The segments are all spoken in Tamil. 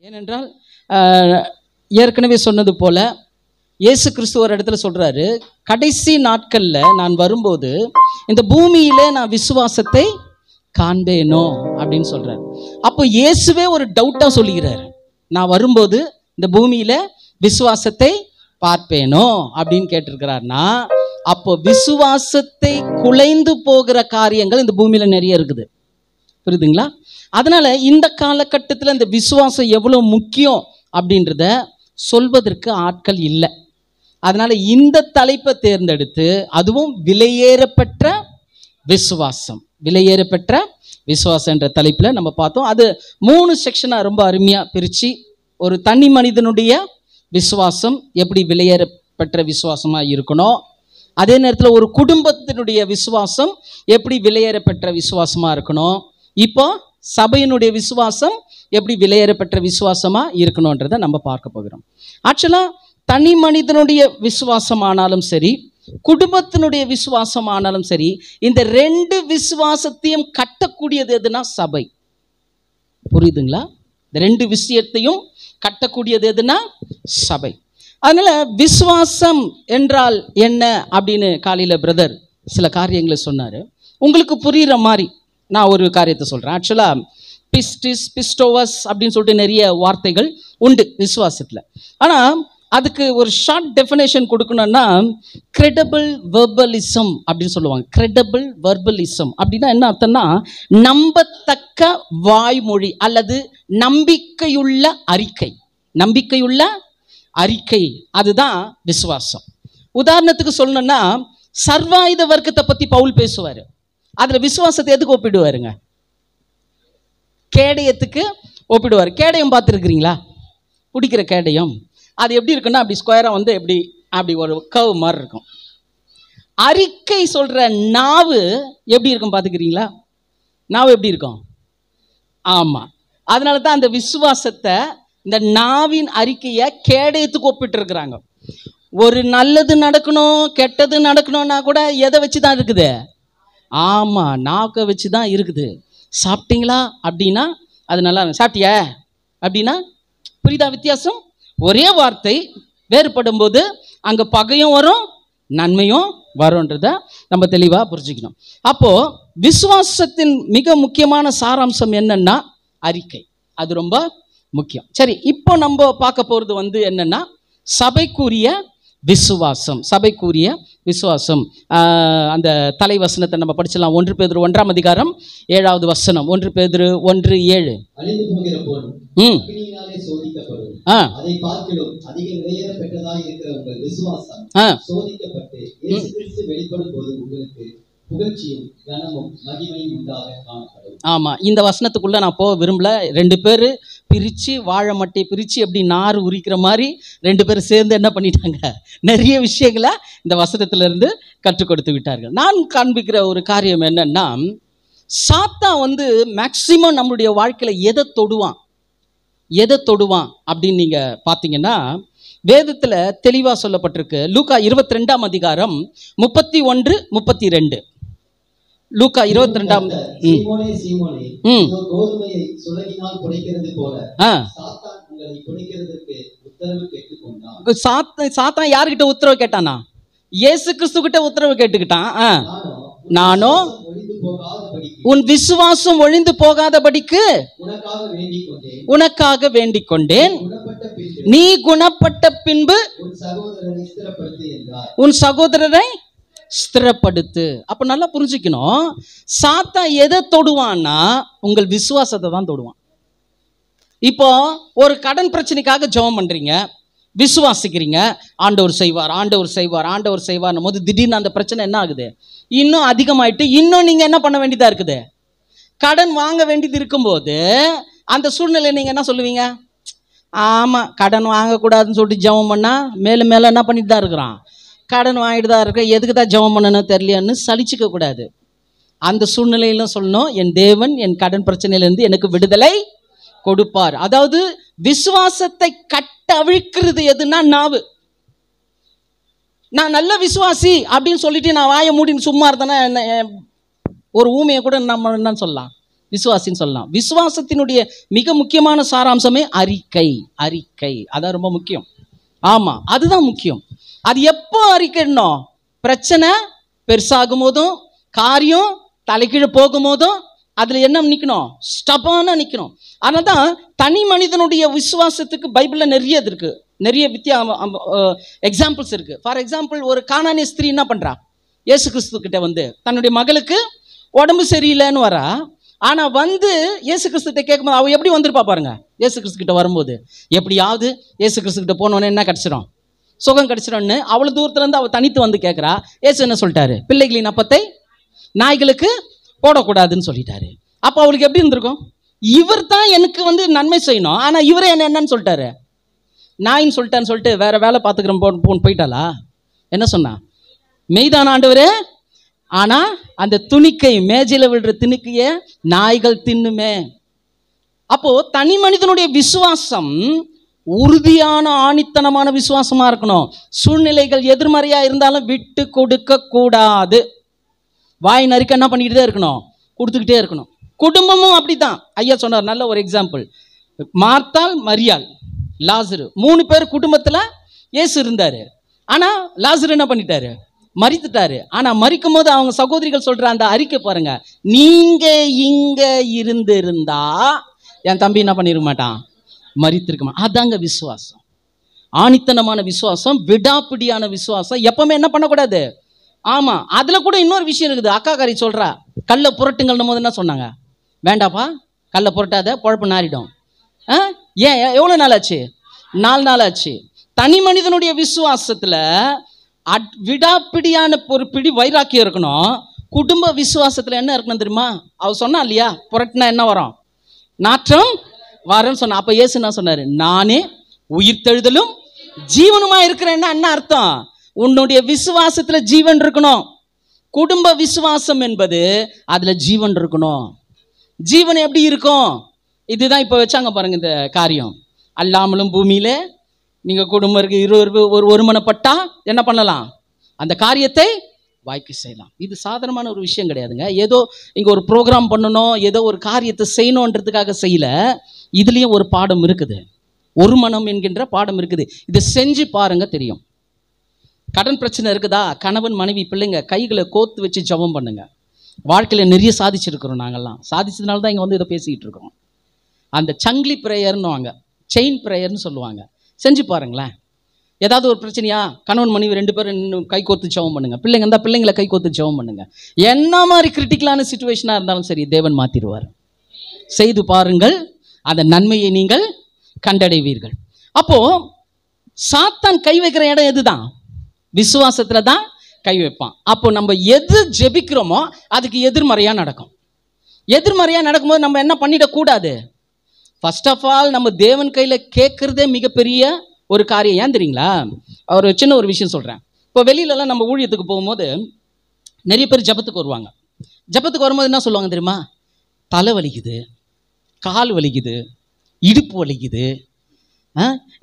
ஏனென்றால் ஏற்கனவே சொன்னது போல இயேசு கிறிஸ்து ஒரு இடத்துல சொல்றாரு, கடைசி நாட்கள்ல நான் வரும்போது இந்த பூமியில நான் விசுவாசத்தை காண்பேனோ அப்படின்னு சொல்றாரு. அப்போ இயேசுவே ஒரு டவுட்டா சொல்லுகிறார், நான் வரும்போது இந்த பூமியில விசுவாசத்தை பார்ப்பேனோ அப்படின்னு கேட்டிருக்கிறார்னா, அப்போ விசுவாசத்தை குலைந்து போகிற காரியங்கள் இந்த பூமியில நிறைய இருக்குது. புரியுதுங்களா? அதனால இந்த காலகட்டத்தில் இந்த விசுவாசம் எவ்வளவு முக்கியம் அப்படின்றத சொல்வதற்கு ஆட்கள் இல்லை. அதனால இந்த தலைப்பை தேர்ந்தெடுத்து, அதுவும் விலையேறப்பெற்ற விசுவாசம், விலையேறப்பெற்ற விசுவாசம் என்ற தலைப்பில் நம்ம பார்த்தோம். அது 3 செக்ஷனாக ரொம்ப அருமையாக பிரித்து, ஒரு தனி மனிதனுடைய விசுவாசம் எப்படி விலையேறப்பெற்ற விசுவாசமாக இருக்கணும், அதே நேரத்தில் ஒரு குடும்பத்தினுடைய விசுவாசம் எப்படி விலையேறப்பெற்ற விசுவாசமாக இருக்கணும், இப்போ சபையினுடைய விசுவாசம் எப்படி விலையேறப்பெற்ற விசுவாசமா இருக்கணும்ன்றதை நம்ம பார்க்க போகிறோம். ஆக்சுவலா தனி மனிதனுடைய விசுவாசம் ஆனாலும் சரி, குடும்பத்தினுடைய விசுவாசம் ஆனாலும் சரி, இந்த 2 விசுவாசத்தையும் கட்டக்கூடியது எதுனா சபை. புரியுதுங்களா? இந்த 2 விஷயத்தையும் கட்டக்கூடியது எதுனா சபை. அதனால விசுவாசம் என்றால் என்ன அப்படின்னு காலையில பிரதர் சில காரியங்களை சொன்னாரு. உங்களுக்கு புரியுற மாதிரி நான் ஒரு காரியத்தை சொல்கிறேன். ஆக்சுவலாக பிஸ்டிஸ், பிஸ்டோவஸ் அப்படின்னு சொல்லிட்டு நிறைய வார்த்தைகள் உண்டு விசுவாசத்தில். ஆனால் அதுக்கு ஒரு ஷார்ட் டெஃபினேஷன் கொடுக்கணும்னா, கிரெடிபிள் வெர்பலிசம் அப்படின்னு சொல்லுவாங்க. கிரெடிபிள் வெர்பலிசம் அப்படின்னா என்ன அர்த்தம்னா, நம்பத்தக்க வாய்மொழி அல்லது நம்பிக்கையுள்ள அறிக்கை. நம்பிக்கையுள்ள அறிக்கை, அதுதான் விசுவாசம். உதாரணத்துக்கு சொல்லணும்னா, சர்வாயுத வர்க்கத்தை பற்றி பவுல் பேசுவார். அதில் விசுவாசத்தை எதுக்கு ஒப்பிடுவாருங்க? கேடயத்துக்கு ஒப்பிடுவார். கேடயம் பார்த்துருக்குறீங்களா? பிடிக்கிற கேடயம் அது எப்படி இருக்குன்னா, அப்படி ஸ்கொயராக வந்து அப்படி ஒரு கர்வ் மாதிரி இருக்கும். அறிக்கை சொல்கிற நாவு எப்படி இருக்கும் பார்த்துக்கிறீங்களா? நாவு எப்படி இருக்கும்? ஆமாம். அதனால தான் அந்த விசுவாசத்தை, இந்த நாவின் அறிக்கையை கேடயத்துக்கு ஒப்பிட்டு இருக்கிறாங்க. ஒரு நல்லது நடக்கணும், கெட்டது நடக்கணும்னா கூட எதை வச்சு தான் இருக்குது? ஆமாம், நாக்கை வச்சு தான் இருக்குது. சாப்பிட்டீங்களா அப்படின்னா அது நல்லா இருக்கும். சாப்பிட்டியா அப்படின்னா, புரியுதா வித்தியாசம்? ஒரே வார்த்தை வேறுபடும் போது அங்கே பகையும் வரும், நன்மையும் வரும்ன்றத நம்ம தெளிவாக புரிஞ்சுக்கணும். அப்போது விசுவாசத்தின் மிக முக்கியமான சாராம்சம் என்னன்னா அறிக்கை. அது ரொம்ப முக்கியம். சரி, இப்போ நம்ம பார்க்க போகிறது வந்து என்னன்னா, சபைக்குரிய விசுவாசம். சபைக்குரிய விசுவாசம். அந்த தலைவசனத்தை நம்ம படிச்சலாம். 1 பேதுரு 1ஆம் அதிகாரம் 7வது வசனம். 1 பேதுரு 1:7. ஆமா, இந்த வசனத்துக்குள்ள நான் போக விரும்பல. 2 பேர் பிரிச்சு, வாழை மட்டையை பிரிச்சு எப்படி நார் உரிக்கிற மாதிரி 2 பேரும் சேர்ந்து என்ன பண்ணிட்டாங்க, நிறைய விஷயங்களை இந்த வசனத்துல இருந்து கற்றுக் கொடுத்து விட்டார்கள். நான் காண்பிக்கிற ஒரு காரியம் என்னன்னா, சாத்தான் வந்து மேக்சிமம் நம்மளுடைய வாழ்க்கையில எதை தொடுவான் அப்படின்னு நீங்க பாத்தீங்கன்னா, வேதத்துல தெளிவா சொல்லப்பட்டிருக்கு. லூக்கா 22ஆம் அதிகாரம் 31, 32. லூக்கா 22ஆம். சாத்தான் யாருக்கிட்ட உத்தரவு கேட்டானா? இயேசு கிறிஸ்து கிட்ட உத்தரவு கேட்டுக்கிட்டான். நானோ உன் விசுவாசம் ஒழிந்து போகாதபடிக்கு உனக்காக வேண்டிக் கொண்டேன். நீ குணப்பட்ட பின்பு உன் சகோதரரை ஸ்திரப்படுத்து. அப்ப நல்லா புரிஞ்சுக்கணும், சாத்தான் எதை தொடுவான்னா உங்கள் விசுவாசத்தை தான் தொடுவான். இப்போ ஒரு கடன் பிரச்சனைக்காக ஜெபம் பண்றீங்க, விசுவாசிக்கிறீங்க, ஆண்டவர் செய்வார், ஆண்டவர் செய்வார், ஆண்டவர் செய்வார் போது திடீர்னு அந்த பிரச்சனை என்ன ஆகுது, இன்னும் அதிகமாயிட்டு இன்னும் நீங்க என்ன பண்ண வேண்டியதா இருக்குது, கடன் வாங்க வேண்டியது இருக்கும்போது அந்த சூழ்நிலை நீங்க என்ன சொல்லுவீங்க? ஆமா, கடன் வாங்கக்கூடாதுன்னு சொல்லிட்டு ஜெபம் பண்ணா மேலும் மேலும் என்ன பண்ணிட்டு தான் இருக்கிறான், கடன் வாங்கிட்டு தான் இருக்க, எதுக்கு தான் ஜெபம் பண்ணணும் தெரியலையான்னு சலிச்சுக்க கூடாது. அந்த சூழ்நிலையிலும் சொல்லணும், என் தேவன் என் கடன் பிரச்சனையிலிருந்து எனக்கு விடுதலை கொடுப்பார். அதாவது விசுவாசத்தை கட்டவிழ்க்கிறது எதுனா நாவு. நான் நல்ல விசுவாசி அப்படின்னு சொல்லிட்டு நான் வாயை மூடின்னு சும்மா இருந்தேன்னா ஒரு ஊமையை கூட நம்ம என்ன சொல்லலாம், விசுவாசின்னு சொல்லலாம். விசுவாசத்தினுடைய மிக முக்கியமான சாராம்சமே அறிக்கை. அறிக்கை அதான் ரொம்ப முக்கியம். ஆமா, அதுதான் முக்கியம். அது எப்போ அறிக்கணும்? பிரச்சனை பெருசாகும் போதும், காரியம் தலைக்கீழே போகும் போதும் அதுல என்ன நிக்கணும்? ஸ்டபானா நிக்கணும். அதனால்தான் தனி மனிதனுடைய விசுவாசத்துக்கு பைபிள்ல நிறைய இருக்கு, நிறைய எக்ஸாம்பிள்ஸ் இருக்கு. ஃபார் எக்ஸாம்பிள், ஒரு கானானிய ஸ்திரீ என்ன பண்றா? இயேசு கிறிஸ்து கிட்ட வந்து தன்னுடைய மகளுக்கு உடம்பு சரியில்லைன்னு வரா. ஆனா வந்து இயேசு கிறிஸ்து கிட்ட கேட்கும்போது அவ எப்படி வந்திருப்பா பாருங்க. இயேசு கிறிஸ்து கிட்ட வரும்போது எப்படியாவது இயேசு கிறிஸ்து கிட்ட போனோன்னே என்ன கிடைச்சிடும்? சுகம் கிடைச்சிடும்னு அவ்வளவு தூரத்துல இருந்து அவ தனித்து வந்து கேட்கிறா. இயேசு என்ன சொல்லிட்டாரு? பிள்ளைகளின் அப்பத்தை நாய்களுக்கு போடக்கூடாதுன்னு சொல்லிட்டாரு. அப்ப அவளுக்கு எப்படி இருந்திருக்கும்? இவர் தான் எனக்கு வந்து நன்மை செய்யணும், ஆனா இவரே என்னன்னு சொல்லிட்டாரு? நாயின்னு சொல்லிட்டான்னு சொல்லிட்டு வேற வேலை பார்த்துக்கிறோம் போயிட்டாளா? என்ன சொன்னா? மெய்தான ஆண்டவரே, ஆனா அந்த துணிக்கை, மேஜையில விழுற துணிக்கைய நாய்கள் தின்னுமே. அப்போ தனி மனிதனுடைய விசுவாசம் உறுதியான ஆணித்தனமான விசுவாசமா இருக்கணும். சூழ்நிலைகள் எதிர்மறையா இருந்தாலும் விட்டு கொடுக்க கூடாது. வாய் நறுக்க என்ன பண்ணிக்கிட்டே இருக்கணும்? கொடுத்துக்கிட்டே இருக்கணும். குடும்பமும் அப்படித்தான். ஐயா சொன்னார், நல்ல ஒரு எக்ஸாம்பிள். மார்த்தாள், மரியாள், லாசரு, 3 பேர் குடும்பத்துல இயேசு இருந்தாரு. ஆனா லாசரு என்ன பண்ணிட்டாரு? மரித்துட்டாரு. ஆனா மரிக்கும் போது அவங்க சகோதரிகள் சொல்ற அந்த அறிக்கை பாருங்க, நீங்க இங்க இருந்திருந்தா என் தம்பி என்ன பண்ணிருக்க மாட்டான்? மரித்திருக்குமா? அதாங்க விசுவாசம். ஆணித்தனமான விசுவாசம், விடாப்பிடியான விசுவாசம். எப்பவுமே என்ன பண்ணக்கூடாது? ஆமா, அதுல கூட இன்னொரு விஷயம் இருக்குது. அக்காக்காரி சொல்றா, கல்ல புரட்டுங்கள்னும் போது என்ன சொன்னாங்க? வேண்டாப்பா, கல்ல புரட்டாத, பொழப்பு நாரிடும். ஏன்? எவ்வளவு நாள் ஆச்சு? 4 நாள் ஆச்சு. தனி மனிதனுடைய விசுவாசத்துல விடாப்பிடியான ஒரு பிடி வைராக்கியம் இருக்கணும். குடும்ப விசுவாசத்துல என்ன இருக்கணும் தெரியுமா? அவ சொன்னா இல்லையா, புரட்டினா என்ன வரும்? நாற்றம் வரன்னு சொன்ன. அப்ப இயேசு என்ன சொன்னாரு? நானே உயிர்த்தெழுதலும் ஜீவனுமா இருக்கிறேன்னா என்ன அர்த்தம்? உன்னுடைய விசுவாசத்துல ஜீவன் இருக்கணும். குடும்ப விசுவாசம் என்பது அதுல ஜீவன் இருக்கணும். ஜீவன் எப்படி இருக்கும்? இதுதான் இப்ப வச்சாங்க பாருங்க இந்த காரியம். அல்லாமலும் பூமியில நீங்க குடும்பம் இருக்கு, ஒருமனப்பட்டா என்ன பண்ணலாம்? அந்த காரியத்தை வாய்க்கு செய்யலாம். இது சாதாரணமான ஒரு விஷயம் கிடையாதுங்க. ஏதோ இங்க ஒரு ப்ரோக்ராம் பண்ணணும், ஏதோ ஒரு காரியத்தை செய்யணுன்றதுக்காக செய்யல. இதுலயும் ஒரு பாடம் இருக்குது. ஒரு மனம் என்கின்ற பாடம் இருக்குது. இதை செஞ்சு பாருங்க, தெரியும். கடன் பிரச்சனை இருக்குதா? கணவன், மனைவி, பிள்ளைங்க கைகளை கோத்து வச்சு ஜெபம் பண்ணுங்க. வாழ்க்கையில நிறைய சாதிச்சிருக்கிறோம். நாங்கெல்லாம் சாதிச்சதுனால தான் இங்க வந்து இதை பேசிக்கிட்டு இருக்கோம். அந்த சங்கிலி பிரேயர்னு வாங்க, செயின் பிரேயர்னு சொல்லுவாங்க. செஞ்சு பாருங்களேன். ஏதாவது ஒரு பிரச்சனையா, கணவன் மனைவி 2 பேரும் கை கோத்து ஜெபம் பண்ணுங்க. பிள்ளைங்க இருந்தால் பிள்ளைங்களை கை கோத்து ஜெபம் பண்ணுங்க. என்ன மாதிரி கிரிட்டிக்கலான சிச்சுவேஷனா இருந்தாலும் சரி, தேவன் மாத்திடுவார். செய்து பாருங்கள், அந்த நன்மையை நீங்கள் கண்டடைவீர்கள். அப்போ சாத்தான் கை வைக்கிற இடம் எதுதான்? விசுவாசத்துல தான் கை வைப்பான். அப்போ நம்ம எது ஜெபிக்கிறோமோ அதுக்கு எதிர்மறையா நடக்கும். எதிர்மறையா நடக்கும்போது நம்ம என்ன பண்ணிடக்கூடாது? ஃபர்ஸ்ட் ஆஃப் ஆல் நம்ம தேவன் கையில கேட்கறதே மிகப்பெரிய ஒரு காரியம். ஏன் தெரியுங்களா? ஒரு சின்ன ஒரு விஷயம் சொல்றேன். இப்போ வெளியிலலாம் நம்ம ஊழியத்துக்கு போகும்போது நிறைய பேர் ஜெபத்துக்கு வருவாங்க. ஜெபத்துக்கு வரும்போது என்ன சொல்லுவாங்க தெரியுமா? தலை வலிக்குது, கால் வலிக்குது, இடுப்பு வலிக்குது,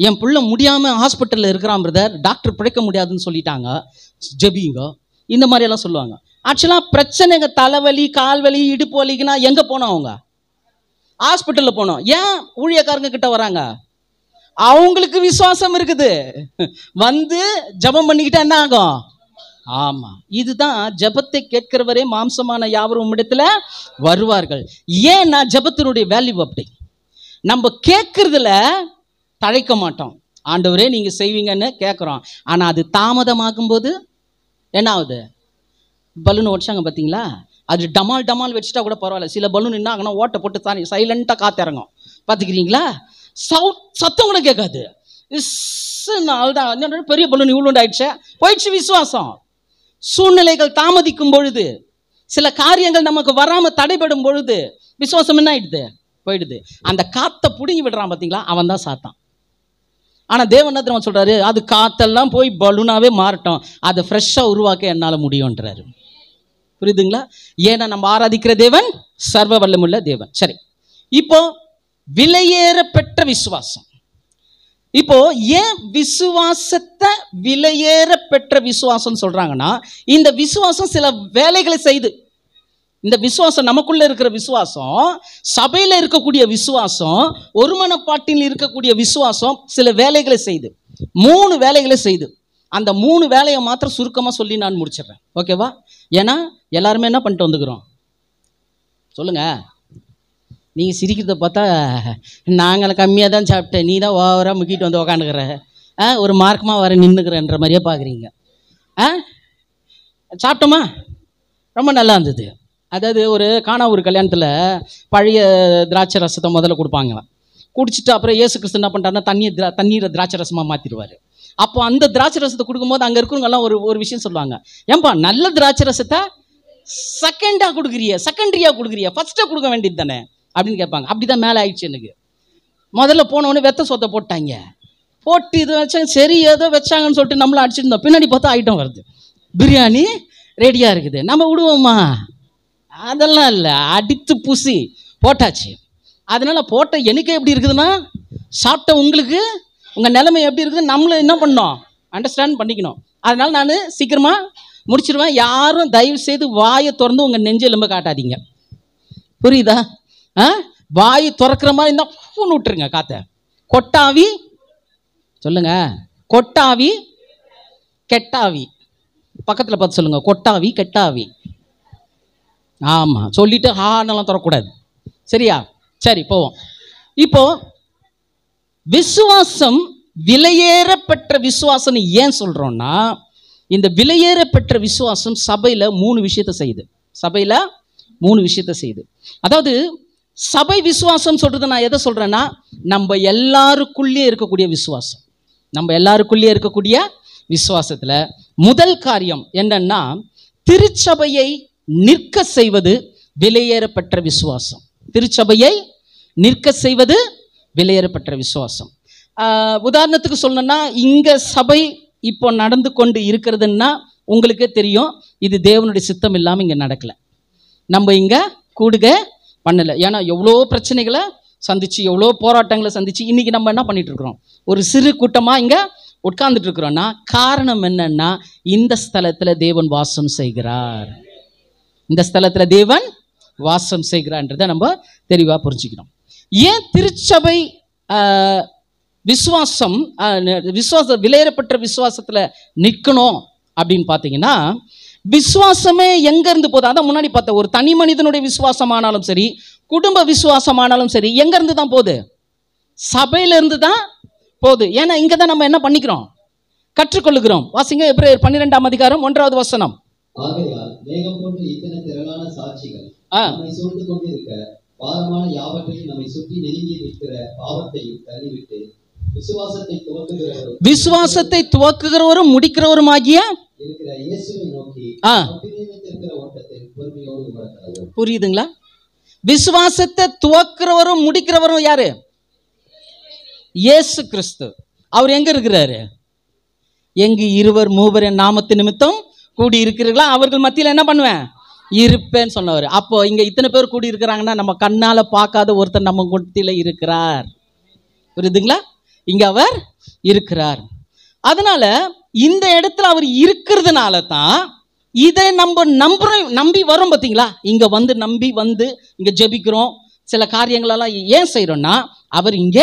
என் பிள்ளை முடியாமல் ஹாஸ்பிட்டலில் இருக்கிறான் பிரதர், டாக்டர் பிழைக்க முடியாதுன்னு சொல்லிட்டாங்க, ஜெபிங்க, இந்த மாதிரியெல்லாம் சொல்லுவாங்க. ஆக்சுவலாக பிரச்சனைங்க தலைவலி, கால்வலி, இடுப்பு வலிக்குன்னா எங்கே போனோம்? அவங்க ஹாஸ்பிட்டலில் போனோம். ஏன் ஊழியக்காரங்க கிட்ட வராங்க? அவங்களுக்கு விசுவாசம் இருக்குது. வந்து ஜெபம் பண்ணிக்கிட்டா என்ன ஆகும்? ஆமா, இதுதான் ஜெபத்தை கேட்கிறவரே மாம்சமான யாவரும் உம்மிடத்துல வருவார்கள். ஏன்னா ஜெபத்தினுடைய வேல்யூ அப்படி. நம்ம கேட்கறதுல தழைக்க மாட்டோம். ஆண்டவரே நீங்க செய்வீங்கன்னு கேட்குறோம். ஆனா அது தாமதமாகும் போது என்ன ஆகுது? பலூன் உடைச்சாங்க பார்த்தீங்களா? அது டமால் டமால் வச்சுட்டா கூட பரவாயில்ல. சில பலூன் என்ன ஆகுனா ஓட்டை போட்டு சைலண்டாக காத்திறங்கும். பார்த்துக்கிறீங்களா? சத்தம் கூட கேட்காது. பெரிய பலூன் இவ்வளோ ஆயிடுச்சு, போயிடுச்சு விசுவாசம். சூழ்நிலைகள் தாமதிக்கும் பொழுது, சில காரியங்கள் நமக்கு வராம தடைபடும் பொழுது விசுவாசம் என்ன ஆயிடுது? போயிடுது. அந்த காத்தை புடுங்கி விடுறான் பார்த்தீங்களா, அவன் தான் சாத்தான். ஆனா தேவன் என்ன தெரியுமா சொல்றாரு? அது காத்தெல்லாம் போய் பலூனாவே மாறட்டும், அதை ஃப்ரெஷ்ஷா உருவாக்க என்னால முடியும்ன்றாரு. புரியுதுங்களா? ஏன்னா நம்ம ஆராதிக்கிற தேவன் சர்வ வல்லமுள்ள தேவன். சரி, இப்போ விலையேற பெற்ற விசுவாசம். இப்போ ஏன் விசுவாசத்தை விலையேற பெற்ற விசுவாசம் சொல்றாங்கன்னா, இந்த விசுவாசம் சில வேலைகளை செய்து, இந்த விசுவாசம், நமக்குள்ள இருக்கிற விசுவாசம், சபையில இருக்கக்கூடிய விசுவாசம், ஒருமனப்பாட்டில் இருக்கக்கூடிய விசுவாசம் சில வேலைகளை செய்து, 3 வேலைகளை செய்து. அந்த 3 வேலையை மாத்திரம் சுருக்கமா சொல்லி நான் முடிச்சிடுறேன். ஓகேவா? ஏன்னா எல்லாருமே என்ன பண்ணிட்டு வந்துக்கிறோம் சொல்லுங்க. நீங்க சிரிக்கிறத பார்த்தா நாங்கள் கம்மியாக தான் சாப்பிட்டேன், நீ தான் ஓவராக முக்கிட்டு வந்து உக்காந்துக்கிற, ஒரு மார்க்கமாக வர நின்றுக்கிறன்ற மாதிரியே பார்க்குறீங்க. சாப்பிட்டோமா? ரொம்ப நல்லா இருந்தது. அதாவது ஒரு ஒரு கல்யாணத்தில் பழைய திராட்சை ரசத்தை முதல்ல கொடுப்பாங்களாம். குடிச்சிட்டு அப்புறம் இயேசு கிறிஸ்து என்ன பண்ணுறாருன்னா தண்ணீரை திராட்சை ரசமாக மாற்றிடுவார். அப்போ அந்த திராட்சை ரசத்தை கொடுக்கும்போது அங்கே இருக்கிறவங்கெல்லாம் ஒரு விஷயம் சொல்லுவாங்க, ஏன்பா நல்ல திராட்சை ரசத்தை செகண்டாக கொடுக்குறிய, செகண்டரியாக கொடுக்குறிய, ஃபர்ஸ்ட்டாக கொடுக்க வேண்டியது தானே அப்படின்னு கேட்பாங்க. அப்படி தான் மேலே ஆயிடுச்சு எனக்கு. முதல்ல போனவொடனே வெத்த சொத்தை போட்டாங்க, போட்டு இது வச்சாங்க, சரி ஏதோ வச்சாங்கன்னு சொல்லிட்டு நம்மளும் அடிச்சிருந்தோம். பின்னாடி பார்த்தா ஐட்டம் வருது, பிரியாணி ரெடியாக இருக்குது. நம்ம விடுவோமா? அதெல்லாம் இல்லை, அடித்து பூசி போட்டாச்சு. அதனால போட்ட எனக்கு எப்படி இருக்குதுன்னா, சாப்பிட்ட உங்களுக்கு உங்கள் நிலைமை எப்படி இருக்குது நம்மளை என்ன பண்ணோம் அண்டர்ஸ்டாண்ட் பண்ணிக்கணும். அதனால நான் சீக்கிரமாக முடிச்சிடுவேன். யாரும் தயவு செய்து வாயை திறந்து உங்கள் நெஞ்செலும்ப காட்டாதீங்க, புரியுதா? வாய் திறக்கிற மாதிரி இருந்தால் ஃபோன் விட்டுருங்க காத்த. கொட்டாவி சொல்லுங்க, கொட்டாவி கெட்டாவி. பக்கத்தில் பார்த்து சொல்லுங்க, கொட்டாவி கெட்டாவி. ஆமாம், சொல்லிட்டு ஹானெல்லாம் தரக்கூடாது, சரியா? சரி போவோம். இப்போ விசுவாசம் விலையேறப்பெற்ற விசுவாசம் ஏன் சொல்றோம்னா, இந்த விலையேறப்பெற்ற விசுவாசம் சபையில் 3 விஷயத்தை செய்யுது. சபையில் 3 விஷயத்தை செய்யுது. அதாவது சபை விசுவாசம் சொல்றது நான் எதை சொல்றேன்னா, நம்ம எல்லாருக்குள்ளேயே இருக்கக்கூடிய விசுவாசம். நம்ம எல்லாருக்குள்ளேயே இருக்கக்கூடிய விசுவாசத்துல முதல் காரியம் என்னன்னா, திருச்சபையை நிற்க செய்வது விலையேறப்பெற்ற விசுவாசம். திருச்சபையை நிற்க செய்வது விலையேறப்பெற்ற விசுவாசம். உதாரணத்துக்கு சொல்லணும்னா, இங்க சபை இப்போ நடந்து கொண்டு இருக்கிறதுன்னா உங்களுக்கே தெரியும், இது தேவனுடைய சித்தம் இல்லாமல் இங்கே நடக்கல. நம்ம இங்கே கூடுக பண்ணலை. ஏன்னா எவ்வளோ பிரச்சனைகளை சந்திச்சு, எவ்வளோ போராட்டங்களை சந்திச்சு இன்னைக்கு நம்ம என்ன பண்ணிட்டு இருக்கிறோம், ஒரு சிறு கூட்டமாக இங்கே உட்கார்ந்துட்டு இருக்கிறோம்னா காரணம் என்னன்னா, இந்த ஸ்தலத்தில் தேவன் வாசம் செய்கிறார். இந்த ஸ்தலத்தில் தேவன் வாசம் செய்கிறான்றதை நம்ம தெளிவாக புரிஞ்சுக்கணும். ஏன் திருச்சபை விசுவாசம் விலையேறப்பட்ட விசுவாசத்தில் நிற்கணும் அப்படின்னு பார்த்தீங்கன்னா, விசுவாசமே எங்க இருந்து போகுது? அதான் முன்னாடி பார்த்த ஒரு தனி மனிதனுடைய விசுவாசமானாலும் சரி, குடும்ப விசுவாசமானாலும் சரி, எங்க இருந்து தான் போகுது? சபையில இருந்து தான் போகுது. ஏன்னா இங்க தான் நம்ம என்ன பண்ணிக்கிறோம், கற்றுக்கொள்ளுகிறோம். வாசிங்க எபிரேயர் 12ஆம் அதிகாரம் 1வது வசனம். ஆகையால் மேகம் போன்ற இத்தனை திரளான சாட்சிகள் நம்மை சூழ்ந்து கொண்டிருக்க, பாரமான யாவற்றையும் நம்மை சுற்றி நெருங்கி நிற்கிற பாவத்தையும் தள்ளிவிட்டு விசுவாசத்தை துவக்குகிறவரும் முடிக்கிறவரும் ஆகிய இருக்கிற இயேசுவை நோக்கி ஓட்டத்தில் பொறுமையோடு ஓடக்கடவோம். புரியுதுங்களா? விசுவாசத்தை துவக்குறவரும் முடிக்கிறவரும் யாரு? இயேசு கிறிஸ்து. அவர் எங்க இருக்கிறாரு? எங்கு 2 3 என் நாமத்து நிமித்தம் கூடி இருக்கிறீர்களா அவர்கள் மத்தியில் என்ன பண்ணுவேன், இருப்பேன்னு சொன்னவர். அப்போ இங்க இத்தனை பேர் கூடி இருக்கிறாங்கன்னா, நம்ம கண்ணால பார்க்காத ஒருத்தர் நம்ம மத்தியில் இருக்கிறார். புரியுதுங்களா? இங்க அவர் இருக்கிறார். அதனால இந்த இடத்துல அவர் இருக்கிறதுனால தான் இதை நம்ம நம்பி வரோம். பார்த்தீங்களா? இங்க வந்து நம்பி வந்து இங்க ஜெபிக்கிறோம். சில காரியங்களெல்லாம் ஏன் செய்யறோம்னா, அவர் இங்க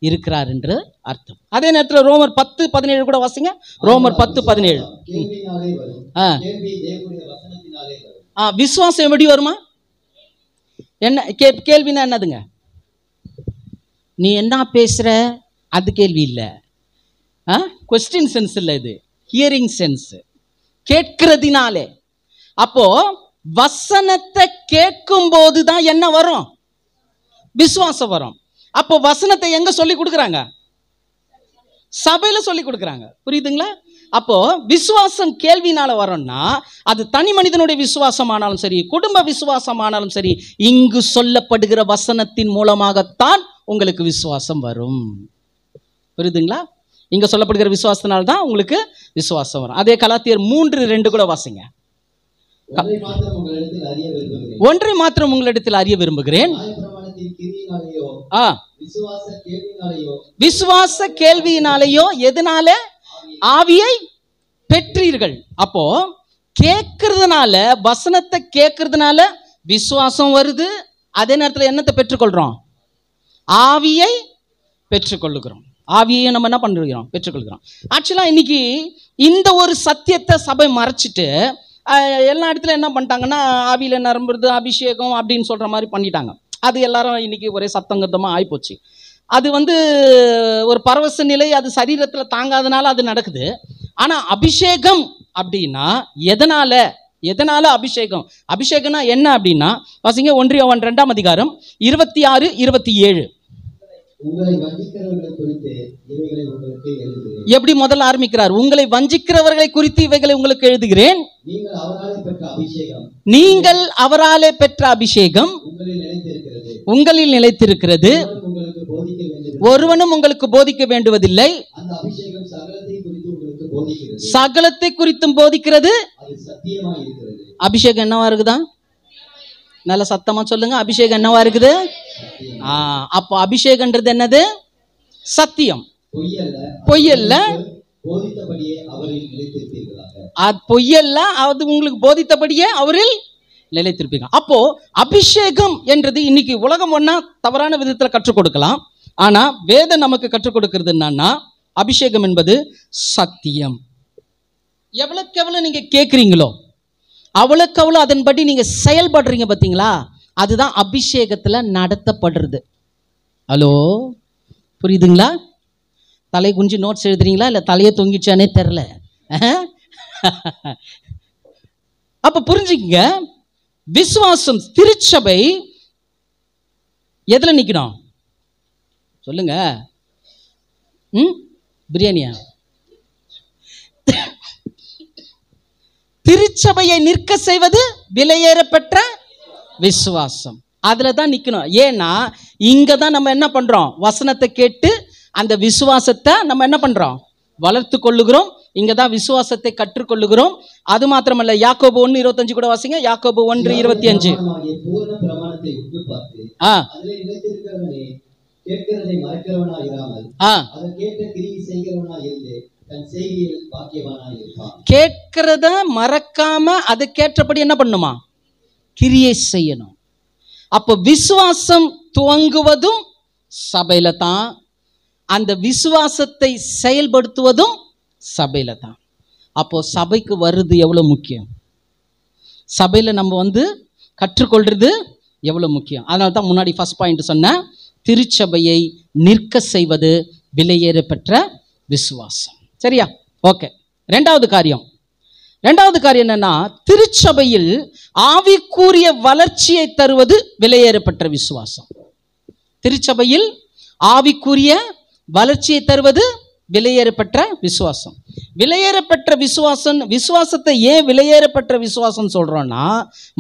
இருக்கிறார் என்று அர்த்தம். அதே நேரத்தில் ரோமர் 10:17 கூட வாசிங்க. ரோமர் 10:17. விசுவாசம் எப்படி வருமா? என்ன கேள்வினா என்னதுங்க? நீ என்ன பேசுற அது கேள்வி இல்லை, கொஸ்டின் சென்ஸ் இல்லை, இது ஹியரிங் சென்ஸ், கேட்கிறதுனாலே. அப்போ வசனத்தை கேட்கும் போதுதான் என்ன வரும்? விசுவாசம் வரும். அப்போ வசனத்தை எங்க சொல்லி கொடுக்குறாங்க? சபையில சொல்லி கொடுக்குறாங்க. புரியுதுங்களா? அப்போ விசுவாசம் கேள்வினால வரும்னா, அது தனி மனிதனுடைய விசுவாசம் ஆனாலும் சரி, குடும்ப விசுவாசம் ஆனாலும் சரி, இங்கு சொல்லப்படுகிற வசனத்தின் மூலமாகத்தான் உங்களுக்கு விசுவாசம் வரும். புரியுதுங்களா? இங்க சொல்லப்படுகிற விசுவாசத்தினால தான் உங்களுக்கு விசுவாசம் வரும். அதே கலாத்தியர் 3:2 கூட வாசிங்க. ஒன்றை மாத்திரம் உங்களிடத்தில் அறிய விரும்புகிறேன், விசுவாச கேள்வியினாலேயோ எதனால ஆவியை பெற்றீர்கள். அப்போ கேட்கறதுனால, வசனத்தை கேட்கறதுனால விசுவாசம் வருது, அதே நேரத்தில் என்னத்தை பெற்றுக்கொள்கிறோம்? ஆவியை பெற்றுக்கொள்ளுகிறோம். ஆவியை நம்ம என்ன பண்ணுறோம்? பெற்றுக்கொள்கிறோம். ஆக்சுவலாக இன்னைக்கு இந்த ஒரு சத்தியத்தை சபை மறைச்சிட்டு எல்லா இடத்துல என்ன பண்ணிட்டாங்கன்னா, ஆவியில் நிரம்புறது, அபிஷேகம் அப்படின்னு சொல்கிற மாதிரி பண்ணிட்டாங்க. அது எல்லாரும் இன்னைக்கு ஒரே சத்தங்கத்தமாக ஆகிப்போச்சு. அது ஒரு பரவச நிலை, அது சரீரத்தில் தாங்காதனால அது நடக்குது. ஆனால் அபிஷேகம் அப்படின்னா எதனால அபிஷேகம்? அபிஷேகம்னா என்ன அப்படின்னா, வாசிங்க 1 யோவான் 2ஆம் அதிகாரம் 26, 27. உங்களை வஞ்சிக்கிறவர்களை குறித்து இவைகளை உங்களுக்கு எழுதுகிறேன். எப்படி முதல்ல ஆரம்பிக்கிறார்? உங்களை வஞ்சிக்கிறவர்களை குறித்து இவைகளை உங்களுக்கு எழுதுகிறேன். நீங்கள் அவராலே பெற்ற அபிஷேகம் உங்களில் நிலைத்திருக்கிறது, ஒருவனும் உங்களுக்கு போதிக்க வேண்டுவதில்லை. சகலத்தை குறித்தும் போதிக்கிறது. அபிஷேகம் என்னவா இருக்குதா? நல்ல சத்தமா சொல்லுங்க. அபிஷேகம் என்னவா இருக்குது? அப்போ அபிஷேகம்ன்றது என்னது? சத்தியம், பொய்யல்ல. அது பொய்யல்ல, அது உங்களுக்கு போதித்தபடியே அவரில் நிலைத்திருப்பீங்க. அப்போ அபிஷேகம் என்றது இன்னைக்கு உலகம் ஒன்னா தவறான விதத்தில் கற்றுக் கொடுக்கலாம். ஆனா வேதம் நமக்கு கற்றுக் கொடுக்கிறது என்னன்னா, அபிஷேகம் என்பது சத்தியம். எவ்வளவுக்கு எவ்வளவு நீங்க கேட்குறீங்களோ அவ்வளவுக்கு அவ்வளவு அதன்படி நீங்க செயல்படுறீங்க பார்த்தீங்களா, அதுதான் அபிஷேகத்துல நடத்தப்படுறது. ஹலோ, புரியுதுங்களா? தலை குஞ்சு நோட்ஸ் எழுதுறீங்களா இல்லை தலையை தொங்கிச்சானே தெரில. அப்ப புரிஞ்சுக்கங்க, விசுவாசம் திருச்சபை எதுல நிக்கணும் சொல்லுங்க? பிரியாணியா? திருச்சபையை நிற்க செய்வது விலையேறப்பெற்ற விசுவாசம். அதுல தான் நிக்கணும். ஏன்னா இங்க தான் நம்ம என்ன பண்றோம்? வசனத்தை கேட்டு அந்த விசுவாசத்தை நம்ம என்ன பண்றோம்? வளர்த்து கொள்ளுகிறோம். இங்க தான் விசுவாசத்தை கற்றுக்கொள்ளுகிறோம். அது மாத்திரமல்ல, யாக்கோபு 1:25 கூட வாசிங்க. யாக்கோபு 1:25. கேட்கிறத மறக்காம அதுக்கேற்றபடி என்ன பண்ணுமா? கிரியை செய்யணும். அப்போ விசுவாசம் துவங்குவதும் சபையில தான், அந்த விசுவாசத்தை செயல்படுத்துவதும் சபையில தான். அப்போ சபைக்கு வருது எவ்வளவு முக்கியம், சபையில நம்ம கற்றுக்கொள்றது எவ்வளவு முக்கியம். அதனால தான் முன்னாடி ஃபர்ஸ்ட் பாயிண்ட் சொன்ன, திருச்சபையை நிற்க செய்வது விலையேற பெற்ற விசுவாசம். சரியா? ஓகே. ரெண்டாவது காரியம் என்னன்னா, திருச்சபையில் ஆவிக்குரிய வளர்ச்சியை தருவது விலையேறப்பெற்ற விசுவாசம். திருச்சபையில் ஆவிக்குரிய வளர்ச்சியை தருவது விலையேறப்பெற்ற விசுவாசம். விலையேறப்பெற்ற விசுவாசத்தை ஏன் விலையேறப்பெற்ற விசுவாசம் சொல்றோம்னா,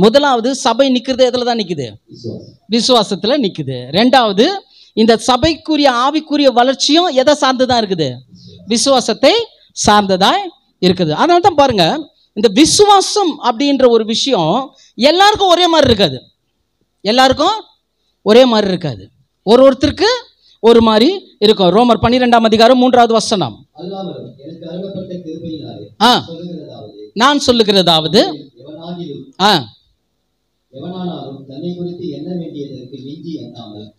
முதலாவது சபை நிக்கிறது எதுல தான் நிக்குது? விசுவாசத்துல நிக்குது. ரெண்டாவது, இந்த சபைக்குரிய ஆவிக்குரிய வளர்ச்சியும் எதை சார்ந்துதான் இருக்குது? விசுவாசத்தை சார்ந்ததா இருக்குது. அதனால தான் பாருங்க, இந்த விசுவாசம் அப்படின்ற ஒரு விஷயம் எல்லாருக்கும் ஒரே மாதிரி இருக்காது. எல்லாருக்கும் ஒரே மாதிரி இருக்காது. ஒருத்தருக்கு ஒரு மாதிரி இருக்கும். ரோமர் 12ஆம் அதிகாரம் 3வது வசனம். நான் சொல்லுகிறதாவது,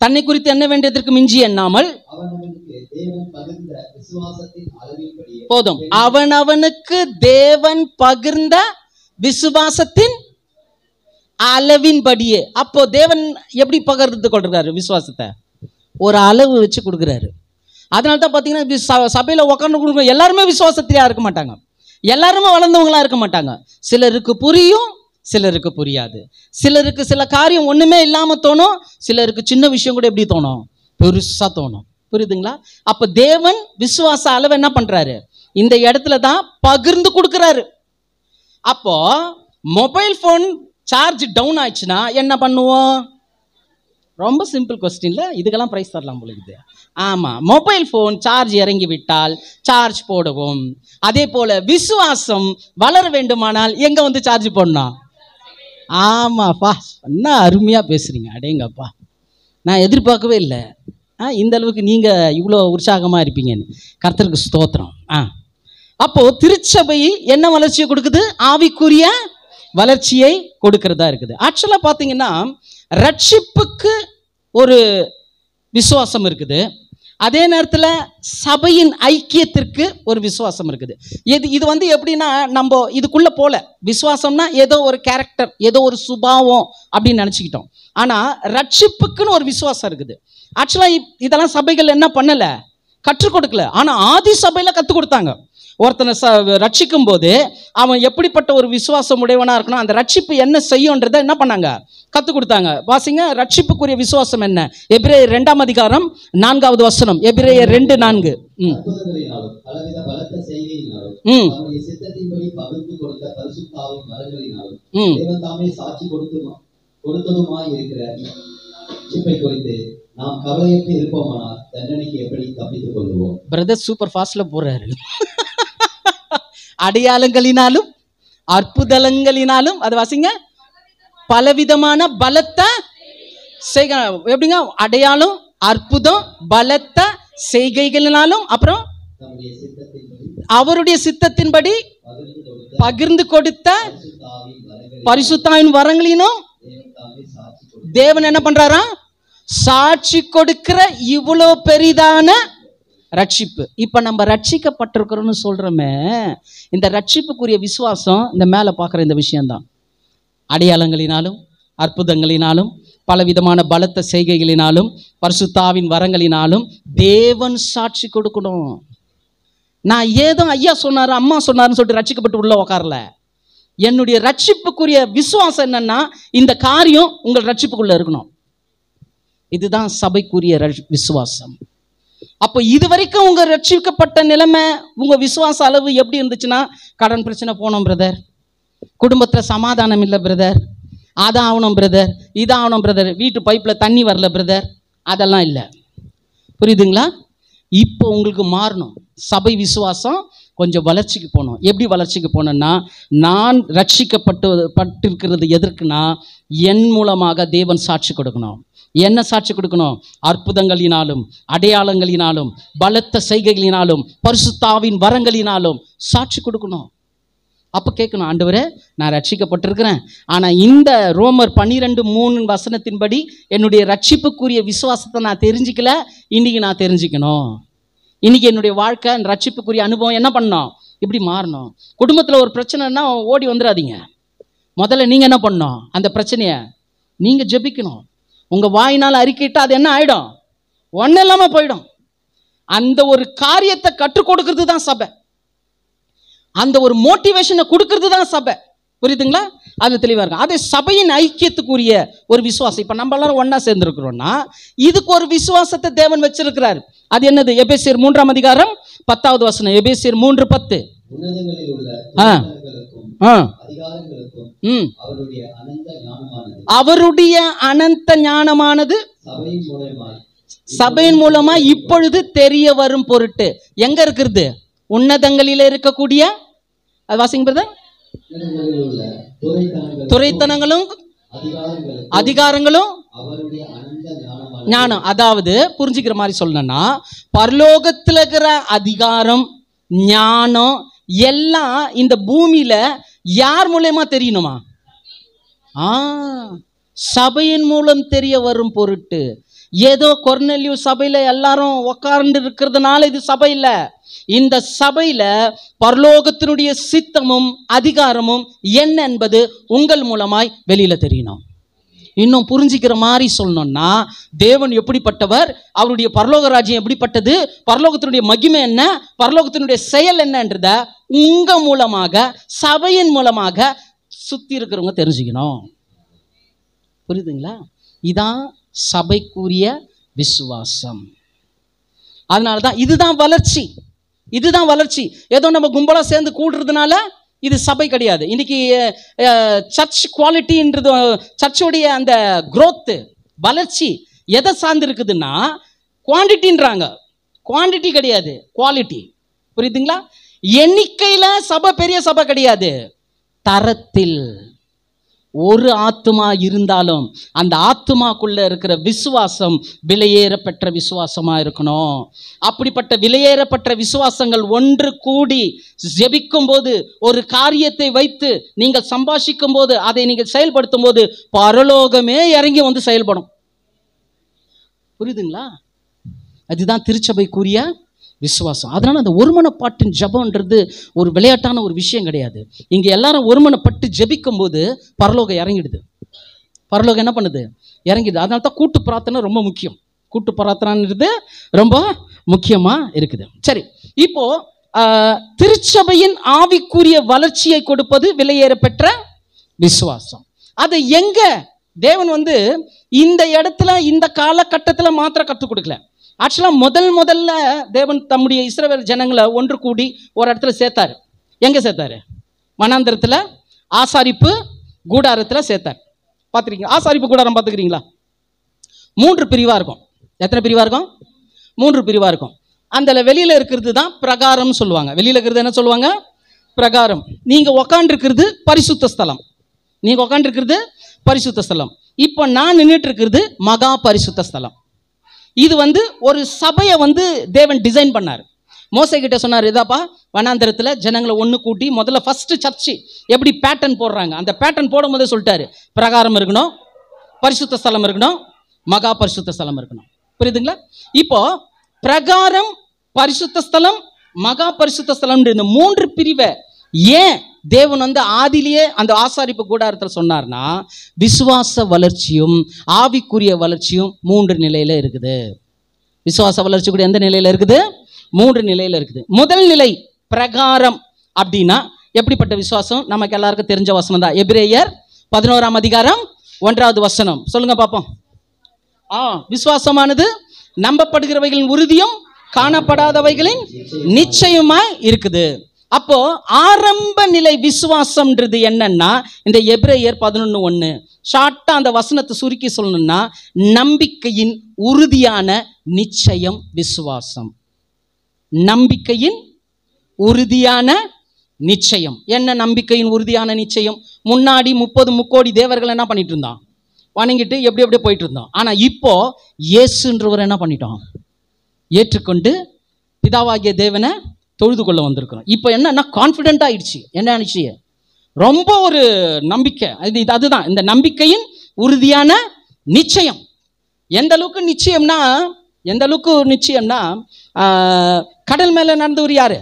தன்னை குறித்து என்ன வேண்டியதற்கு மிஞ்சி எண்ணாமல் போதும், அவனவனுக்கு தேவன் பகிர்ந்த விசுவாசத்தின் அளவின்படியே. அப்போ தேவன் எப்படி பகிர்ந்து கொள்றாரு விசுவாசத்தை? ஒரு அளவு வச்சு கொடுக்குறாரு. அதனால தான் பார்த்தீங்கன்னா, சபையில் உட்காந்து கொடுக்குற எல்லாருமே விசுவாசத்திலே இருக்க மாட்டாங்க, எல்லாருமே வளர்ந்தவங்களா இருக்க மாட்டாங்க. சிலருக்கு புரியும், சிலருக்கு புரியாது. சிலருக்கு சில காரியம் ஒண்ணுமே இல்லாம தோணும், சிலருக்கு சின்ன விஷயம் கூட எப்படி தோணும்? பெருசா தோணும். புரியுதுங்களா? அப்ப தேவன் விசுவாச அளவு என்ன பண்றாரு? இந்த இடத்துல தான் பகிர்ந்து கொடுக்கிறாரு. அப்போ மொபைல் போன் சார்ஜ் டவுன் ஆயிடுச்சுன்னா என்ன பண்ணுவோம்? ரொம்ப சிம்பிள் கொஸ்டின்ல இதுக்கெல்லாம் பிரைஸ் தரலாம் போல. ஆமா, மொபைல் போன் சார்ஜ் இறங்கி விட்டால் சார்ஜ் போடுவோம். அதே போல விசுவாசம் வளர வேண்டுமானால் எங்க சார்ஜ் போடணும்? ஆமாப்பா, என்ன அருமையா பேசுறீங்க. அடேங்கப்பா, நான் எதிர்பார்க்கவே இல்லை இந்த அளவுக்கு நீங்க இவ்வளோ உற்சாகமா இருப்பீங்கன்னு. கர்த்தருக்கு ஸ்தோத்திரம். அப்போ திருச்சபை என்ன வளர்ச்சியை கொடுக்குது? ஆவிக்குரிய வளர்ச்சியை கொடுக்கிறதா இருக்குது. ஆக்சுவலா பாத்தீங்கன்னா ரட்சிப்புக்கு ஒரு விசுவாசம் இருக்குது, அதே நேரத்தில் சபையின் ஐக்கியத்திற்கு ஒரு விசுவாசம் இருக்குது. இது வந்து எப்படின்னா, நம்ம இதுக்குள்ள போல விசுவாசம்னா ஏதோ ஒரு கேரக்டர், ஏதோ ஒரு சுபாவம் அப்படின்னு நினச்சிக்கிட்டோம். ஆனால் ரட்சிப்புக்குன்னு ஒரு விசுவாசம் இருக்குது. ஆக்சுவலாக இதெல்லாம் சபைகள் என்ன பண்ணல, கற்றுக் கொடுக்கல. ஆனால் ஆதி சபையில் கற்றுக் கொடுத்தாங்க. ஒருத்தனை ரட்சிக்கும் போது அவன் எப்படிப்பட்ட ஒரு விசுவாசம் உடையவனா இருக்கணும், அந்த ரட்சிப்பு என்ன செய்யும்ன்றதை என்ன பண்ணாங்க, கற்றுக் கொடுத்தாங்க. வாசிங்க, ரட்சிப்புக்குரிய விசுவாசம் என்ன? எபிரேயர் 2ஆம் அதிகாரம் 4வது வசனம். எபிரேயர் 2:4. பிரதர் சூப்பர் ஃபாஸ்ட்ல போறாரு. அடையாளங்களினாலும் அற்புதங்களினாலும், அது வாசிங்க, பலவிதமான பலத்த எப்படிங்க, அடையாளம், அற்புதம், பலத்த செய்கைகளினாலும், அப்புறம் அவருடைய சித்தத்தின்படி பகிர்ந்து கொடுத்த பரிசுத்தாவின் வரங்களினும் தேவன் என்ன பண்றாரா, சாட்சி கொடுக்கிற இவ்வளோ பெரிதான ரட்சிப்பு. இப்ப நம்ம ரட்சிக்கப்பட்டிருக்கிறோம்னு சொல்றோமே, இந்த ரட்சிப்புக்குரிய விசுவாசம் இந்த மேல பார்க்குற இந்த விஷயம்தான். அடையாளங்களினாலும் அற்புதங்களினாலும் பலவிதமான பலத்த செய்கைகளினாலும் பரிசுத்தாவின் வரங்களினாலும் தேவன் சாட்சி கொடுக்கணும். நான் ஏதோ ஐயா சொன்னாரு அம்மா சொன்னாருன்னு சொல்லிட்டு ரட்சிக்கப்பட்டு உள்ள உட்காரல. என்னுடைய ரட்சிப்புக்குரிய விசுவாசம் என்னன்னா, இந்த காரியம் உங்கள் ரட்சிப்புக்குள்ள இருக்கணும். இதுதான் சபைக்குரிய விசுவாசம். அப்போ இதுவரைக்கும் உங்க ரட்சிக்கப்பட்ட நிலைமை, உங்க விசுவாச அளவு எப்படி இருந்துச்சுன்னா, கடன் பிரச்சனை போனோம் பிரதர், குடும்பத்துல சமாதானம் இல்லை பிரதர், அதான் ஆகணும் பிரதர், இதான் ஆகணும் பிரதர், வீட்டு பைப்ல தண்ணி வரல பிரதர், அதெல்லாம் இல்லை. புரியுதுங்களா? இப்போ உங்களுக்கு மாறணும். சபை விசுவாசம் வளர்ச்சிக்கு போகணும். எப்படி வளர்ச்சிக்கு போனோம்னா, நான் ரட்சிக்கப்பட்டிருக்கிறது எதற்குனா, என் மூலமாக தேவன் சாட்சி கொடுக்கணும். என்ன சாட்சி கொடுக்கணும்? அற்புதங்களினாலும் அடையாளங்களினாலும் பலத்த செய்கைகளினாலும் பரிசுத்தாவின் வரங்களினாலும் சாட்சி கொடுக்கணும். அப்போ கேட்கணும், ஆண்டவரே நான் ரட்சிக்கப்பட்டிருக்கிறேன், ஆனால் இந்த ரோமர் 12:3 வசனத்தின்படி என்னுடைய ரட்சிப்புக்குரிய விசுவாசத்தை நான் தெரிஞ்சிக்கல, இன்னைக்கு நான் தெரிஞ்சுக்கணும். இன்னைக்கு என்னுடைய வாழ்க்கை ரட்சிப்புக்குரிய அனுபவம் என்ன பண்ணணும், இப்படி மாறணும். குடும்பத்தில் ஒரு பிரச்சனைனா ஓடி வந்துடாதீங்க. முதல்ல நீங்கள் என்ன பண்ணணும், அந்த பிரச்சனையை நீங்கள் ஜெபிக்கணும். உங்கள் வாயினால் அறிக்கையிட்டால் அது என்ன ஆகிடும், ஒன்றும் இல்லாமல் போயிடும். அந்த ஒரு காரியத்தை கற்றுக் கொடுக்கறது தான் சபை, அந்த ஒரு மோட்டிவேஷனை கொடுக்கறது தான் சபை. புரியுதுங்களா? அது தெளிவாக இருக்கும். அது சபையின் ஐக்கியத்துக்குரிய ஒரு விசுவாசம். இப்போ நம்ம எல்லாரும் ஒன்றா சேர்ந்துருக்கிறோம்னா இதுக்கு ஒரு விசுவாசத்தை தேவன் வச்சிருக்கிறார். அது என்னது? எபேசியர் 3ஆம் அதிகாரம் 10வது வசனம். எபேசியர் 3:10. அவருடைய அனந்த ஞானமானது சபையின் மூலமா இப்பொழுது தெரிய வரும் பொருட்டு. எங்க இருக்கிறது? உன்னதங்களில இருக்கக்கூடிய, அது வாசிங்க பிரதர், துரைத்தனங்களும் அதிகாரங்களும் ஞானம். அதாவது புரிஞ்சுக்கிற மாதிரி சொல்லணும்னா, பரலோகத்தில் இருக்கிற அதிகாரம் ஞானம் எல்லாம் இந்த பூமியில யார் மூலமா தெரியணுமா? சபையின் மூலம் தெரிய வரும் பொருட்டு. ஏதோ கொர்நேலியு சபையில எல்லாரும் உட்கார்ந்து இருக்கிறதுனால இது சபை இல்லை. இந்த சபையில பரலோகத்தினுடைய சித்தமும் அதிகாரமும் என்ன என்பது உங்கள் மூலமாய் வெளியில தெரியணும். இன்னும் புரிஞ்சிக்கிற மாதிரி சொல்லணும்னா, தேவன் எப்படிப்பட்டவர், அவருடைய பரலோக ராஜ்யம் எப்படிப்பட்டது, பரலோகத்தினுடைய மகிமை என்ன, பரலோகத்தினுடைய செயல் என்னன்றத உங்க மூலமாக, சபையின் மூலமாக சுத்தி இருக்கிறவங்க தெரிஞ்சுக்கணும். புரியுதுங்களா? இதான் சபைக்குரிய விசுவாசம். அதனாலதான் இதுதான் வளர்ச்சி, இதுதான் வளர்ச்சி. ஏதோ நம்ம கும்பலா சேர்ந்து கூடுறதுனால இது சபை கிடையாது. இன்னைக்கு சர்ச் குவாலிட்டின்றது, சர்ச்சுடைய அந்த growth வளர்ச்சி எதை சார்ந்து இருக்குதுன்னா குவான்டிட்டின்றாங்க. குவான்டிட்டி கிடையாது, குவாலிட்டி. புரியுதுங்களா? எண்ணிக்கையில சபை பெரிய சபை கிடையாது, தரத்தில். ஒரு ஆத்துமா இருந்தாலும் அந்த ஆத்துமாக்குள்ள இருக்கிற விசுவாசம் விலையேறப்பெற்ற விசுவாசமா இருக்கணும். அப்படிப்பட்ட விலையேறப்பட்ட விசுவாசங்கள் ஒன்று கூடி ஜெபிக்கும் போது, ஒரு காரியத்தை வைத்து நீங்கள் சம்பாஷிக்கும் போது, அதை நீங்கள் செயல்படுத்தும் போது பரலோகமே இறங்கி வந்து செயல்படும். புரியுதுங்களா? அதுதான் திருச்சபைக்குரிய விசுவாசம். அதனால அந்த ஒருமனப்பாட்டின் ஜபம்ன்றது ஒரு விளையாட்டான ஒரு விஷயம் கிடையாது. இங்க எல்லாரும் ஒருமனப்பட்டு ஜெபிக்கும் போது பரலோகம் இறங்கிடுது. பரலோகம் என்ன பண்ணுது? இறங்கிடுது. அதனால தான் கூட்டு பிரார்த்தனை ரொம்ப முக்கியம். கூட்டு பிரார்த்தனைன்றது ரொம்ப முக்கியமா இருக்குது. சரி, இப்போ திருச்சபையின் ஆவிக்குரிய வளர்ச்சியை கொடுப்பது விலையேறப்பெற்ற விசுவாசம். அதை எங்க தேவன் இந்த இடத்துல இந்த காலகட்டத்தில் மாத்திரம் கற்றுக் கொடுக்கல. ஆக்சுவலாக முதல்ல தேவன் தம்முடைய இஸ்ரவேல் ஜனங்களை ஒன்று கூடி ஒரு இடத்துல சேர்த்தாரு. எங்கே சேர்த்தாரு? வனாந்தரத்தில் ஆசாரிப்பு கூடாரத்தில் சேர்த்தார். பார்த்துருக்கீங்க? ஆசாரிப்பு கூடாரம் பார்த்துக்கிறீங்களா? 3 பிரிவாக இருக்கும். எத்தனை பிரிவாக இருக்கும்? 3 பிரிவாக இருக்கும். அந்த வெளியில் இருக்கிறது தான் பிரகாரம் சொல்லுவாங்க. வெளியில் இருக்கிறது என்ன சொல்லுவாங்க? பிரகாரம். நீங்கள் உக்காண்டிருக்கிறது பரிசுத்த ஸ்தலம். நீங்கள் உக்காண்டிருக்கிறது பரிசுத்த ஸ்தலம். இப்போ நான் நின்றுட்டு இருக்கிறது மகா பரிசுத்த ஸ்தலம். இது ஒரு சபையை தேவன் டிசைன் பண்ணார். மோசே கிட்ட சொன்னார், இதாப்பா வனாந்தரத்தில் ஜனங்களை ஒன்று கூட்டி முதல்ல ஃபர்ஸ்ட் சர்ச்சு எப்படி பேட்டர்ன் போடுறாங்க, அந்த பேட்டர்ன் போடும் போதே சொல்லிட்டாரு, பிரகாரம் இருக்கணும், பரிசுத்த ஸ்தலம் இருக்கணும், மகா பரிசுத்த ஸ்தலம் இருக்கணும். புரியுதுங்களா? இப்போ பிரகாரம், பரிசுத்த ஸ்தலம், மகா பரிசுத்த ஸ்தலம், இந்த 3 பிரிவை ஏன் தேவன் ஆதிலேயே அந்த ஆசாரிப்பு கூடாரத்தில் சொன்னார்னா, விசுவாச வளர்ச்சியும் ஆவிக்குரிய வளர்ச்சியும் 3 நிலையில இருக்குது. விசுவாச வளர்ச்சி கூட எந்த நிலையில இருக்குது? 3 நிலையில இருக்குது. முதல் நிலை பிரகாரம் அப்படின்னா எப்படிப்பட்ட விசுவாசம்? நமக்கு எல்லாருக்கும் தெரிஞ்ச வசனம் தான். எபிரேயர் 11ஆம் அதிகாரம் 1வது வசனம் சொல்லுங்க பாப்போம். விசுவாசமானது நம்பப்படுகிறவைகளின் உறுதியும் காணப்படாதவைகளின் நிச்சயமாய் இருக்குது. அப்போ ஆரம்ப நிலை விசுவாசம்ன்றது என்னன்னா, இந்த எபிரேயர் 11:1 ஷார்ட்டா அந்த வசனத்தை சுருக்கி சொல்லணும்னா, நம்பிக்கையின் உறுதியான நிச்சயம் விசுவாசம். நம்பிக்கையின் உறுதியான நிச்சயம். என்ன நம்பிக்கையின் உறுதியான நிச்சயம்? முன்னாடி 30 முக்கோடி தேவர்கள் என்ன பண்ணிட்டு இருந்தான்? வணங்கிட்டு எப்படி எப்படியே போயிட்டு இருந்தோம். ஆனா இப்போ இயேசுன்றவர் என்ன பண்ணிட்டோம்? ஏற்றுக்கொண்டு பிதாவாகிய தேவனை தொழுது கொள்ள வந்திருக்கிறோம். இப்போ என்னன்னா கான்ஃபிடென்ட் ஆயிடுச்சு. என்ன ஆயிடுச்சு? ரொம்ப ஒரு நம்பிக்கை. அதுதான் இந்த நம்பிக்கையின் உறுதியான நிச்சயம். எந்த அளவுக்கு நிச்சயம்னா கடல் மேல நடந்தவர் யாரு?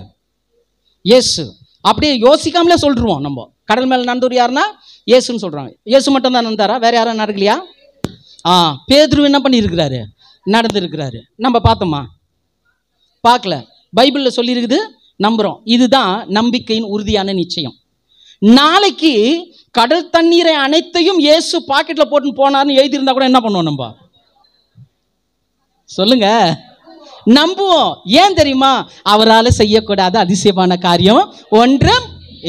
இயேசு. அப்படியே யோசிக்காமலே சொல்லிடுவோம் நம்ம. கடல் மேல நடந்தவர் யாருன்னா இயேசுன்னு சொல்றாங்க. இயேசு மட்டும் தான் நடந்தாரா? வேற யாரும் நடக்கலையா? பேதுரு என்ன பண்ணியிருக்கிறாரு? நடந்திருக்கிறாரு. நம்ம பார்த்தோமா? பார்க்கல. பைபிளில் சொல்லியிருக்குது, நம்புறோம். இதுதான் நம்பிக்கையின் உறுதியான நிச்சயம். நாளைக்கு கடல் தண்ணீரை அனைத்தையும் இயேசு பாக்கெட்ல போட்டு போனார்னு எழுதியிருந்தா கூட என்ன பண்ணுவோம் நம்ம? சொல்லுங்க. நம்புவோம். ஏன் தெரியுமா? அவரால் செய்யக்கூடாத அதிசயமான காரியம் ஒன்றும்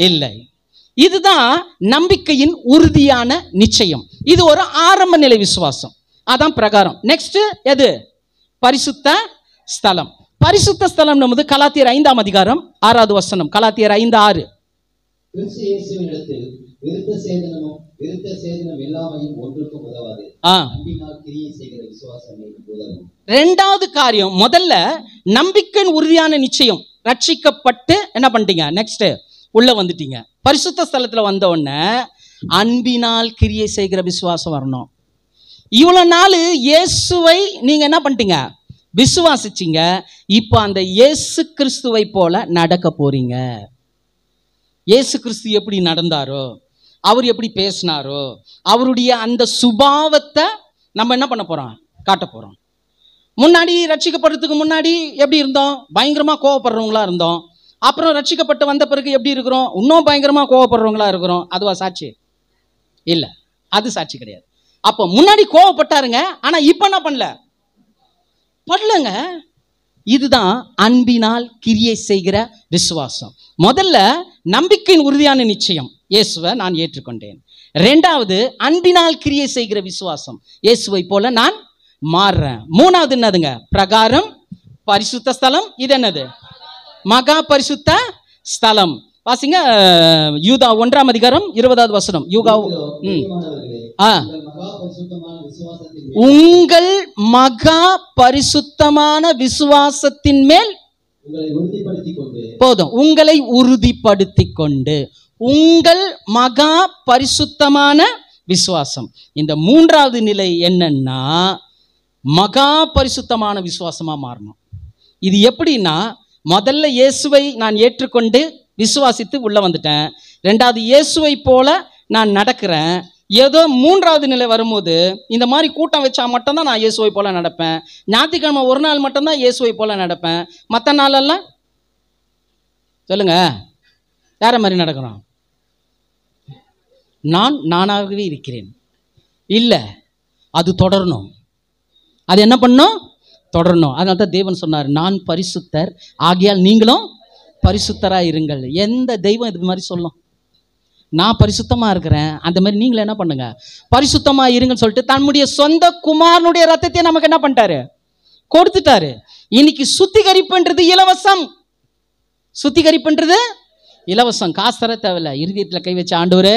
இல்லை. இதுதான் நம்பிக்கையின் உறுதியான நிச்சயம். இது ஒரு ஆரம்ப நிலை விசுவாசம். அதான் பிரகாரம். நெக்ஸ்ட் எது? பரிசுத்த ஸ்தலம். பரிசுத்த ஸ்தலம் நமது கலாத்தியர் 5ஆம் அதிகாரம் 6வது வசனம். கலாத்தியர் 5:6. கிறிஸ்து இயேசுவினிடத்தில் விருத்த சேதனம் எல்லாமையும் ஒன்றுக்கும் உதவாது. அன்பினால் கிரியை செய்கிற விசுவாசமே உதவும். 2வது காரியம், முதல்ல நம்பிக்கையின் உறுதியான நிச்சயம். ரட்சிக்கப்பட்டு என்ன பண்ணிட்டீங்க? நெக்ஸ்ட் உள்ள வந்துட்டீங்க. பரிசுத்த ஸ்தலத்துல வந்த உடனே அன்பினால் கிரியை செய்கிற விசுவாசம் வரணும். இவ்வளவு நாள் இயேசுவை நீங்க என்ன பண்ணிட்டீங்க? விசுவாசிச்சிங்க. இப்போ அந்த இயேசு கிறிஸ்துவை போல நடக்க போறீங்க. இயேசு கிறிஸ்து எப்படி நடந்தாரோ, அவர் எப்படி பேசினாரோ, அவருடைய அந்த சுபாவத்தை நம்ம என்ன பண்ண போறோம்? காட்ட போறோம். முன்னாடி ரட்சிக்கப்படுறதுக்கு முன்னாடி எப்படி இருந்தோம்? பயங்கரமா கோவப்படுறவங்களா இருந்தோம். அப்புறம் ரட்சிக்கப்பட்டு வந்த பிறகு எப்படி இருக்கிறோம்? இன்னும் பயங்கரமா கோவப்படுறவங்களா இருக்கிறோம். அதுவா சாட்சி? இல்ல, அது சாட்சி கிடையாது. அப்போ முன்னாடி கோவப்பட்டாருங்க, ஆனா இப்ப என்ன பண்ணலங்க. இதுதான் அன்பினால் கிரியை செய்கிற விசுவாசம். முதல்ல நம்பிக்கையின் உறுதியான நிச்சயம், இயேசுவை நான் ஏற்றுக்கொண்டேன். 2வது அன்பினால் கிரியை செய்கிற விசுவாசம், இயேசுவை போல நான் மாறுறேன். 3வது என்னதுங்க? பிரகாரம், பரிசுத்த ஸ்தலம். இது என்னது? மகா பரிசுத்த ஸ்தலம். வாசிங்க. யூதா 1ஆம் அதிகாரம் 20வது வசனம். யூதா உங்கள் மகா பரிசுத்தமான விசுவாசத்தின் மேல் போதும், உங்களை உறுதிப்படுத்தி கொண்டு. உங்கள் மகா பரிசுத்தமான விசுவாசம். இந்த 3வது நிலை என்னன்னா மகா பரிசுத்தமான விசுவாசமா மாறணும். இது எப்படின்னா, முதல்ல இயேசுவை நான் ஏற்றுக்கொண்டு விசுவாசித்து உள்ள வந்துட்டேன். 2வது இயேசுவை போல நான் நடக்கிறேன். ஏதோ 3வது நிலை வரும்போது இந்த மாதிரி கூட்டம் வச்சா மட்டும்தான் நான் இயேசுவை போல நடப்பேன். ஞாயிற்றுக்கிழமை ஒரு நாள் மட்டும்தான் இயேசுவை போல நடப்பேன். மற்ற நாளெல்லாம் சொல்லுங்க வேற மாதிரி நடக்கிறோம். நானாகவே இருக்கிறேன். இல்லை, அது தொடரணும். அது என்ன பண்ணும்? தொடரணும். அதனால தான் தேவன் சொன்னார், நான் பரிசுத்தர் ஆகையால் நீங்களும் பரிசுத்தராக இருங்கள். எந்த தெய்வம் இது மாதிரி சொல்லும்? நான் பரிசுத்தமாக இருக்கிறேன், அந்த மாதிரி நீங்களும் என்ன பண்ணுங்க, பரிசுத்தமாக இருங்கன்னு சொல்லிட்டு தன்னுடைய சொந்த குமாரனுடைய ரத்தத்தை நமக்கு என்ன பண்ணிட்டாரு? கொடுத்துட்டாரு. இன்னைக்கு சுத்திகரிப்புன்றது இலவசம். சுத்திகரிப்புன்றது இலவசம், காசு தர தேவையில்லை. இருதயத்தில் கை வச்சு ஆண்டவரே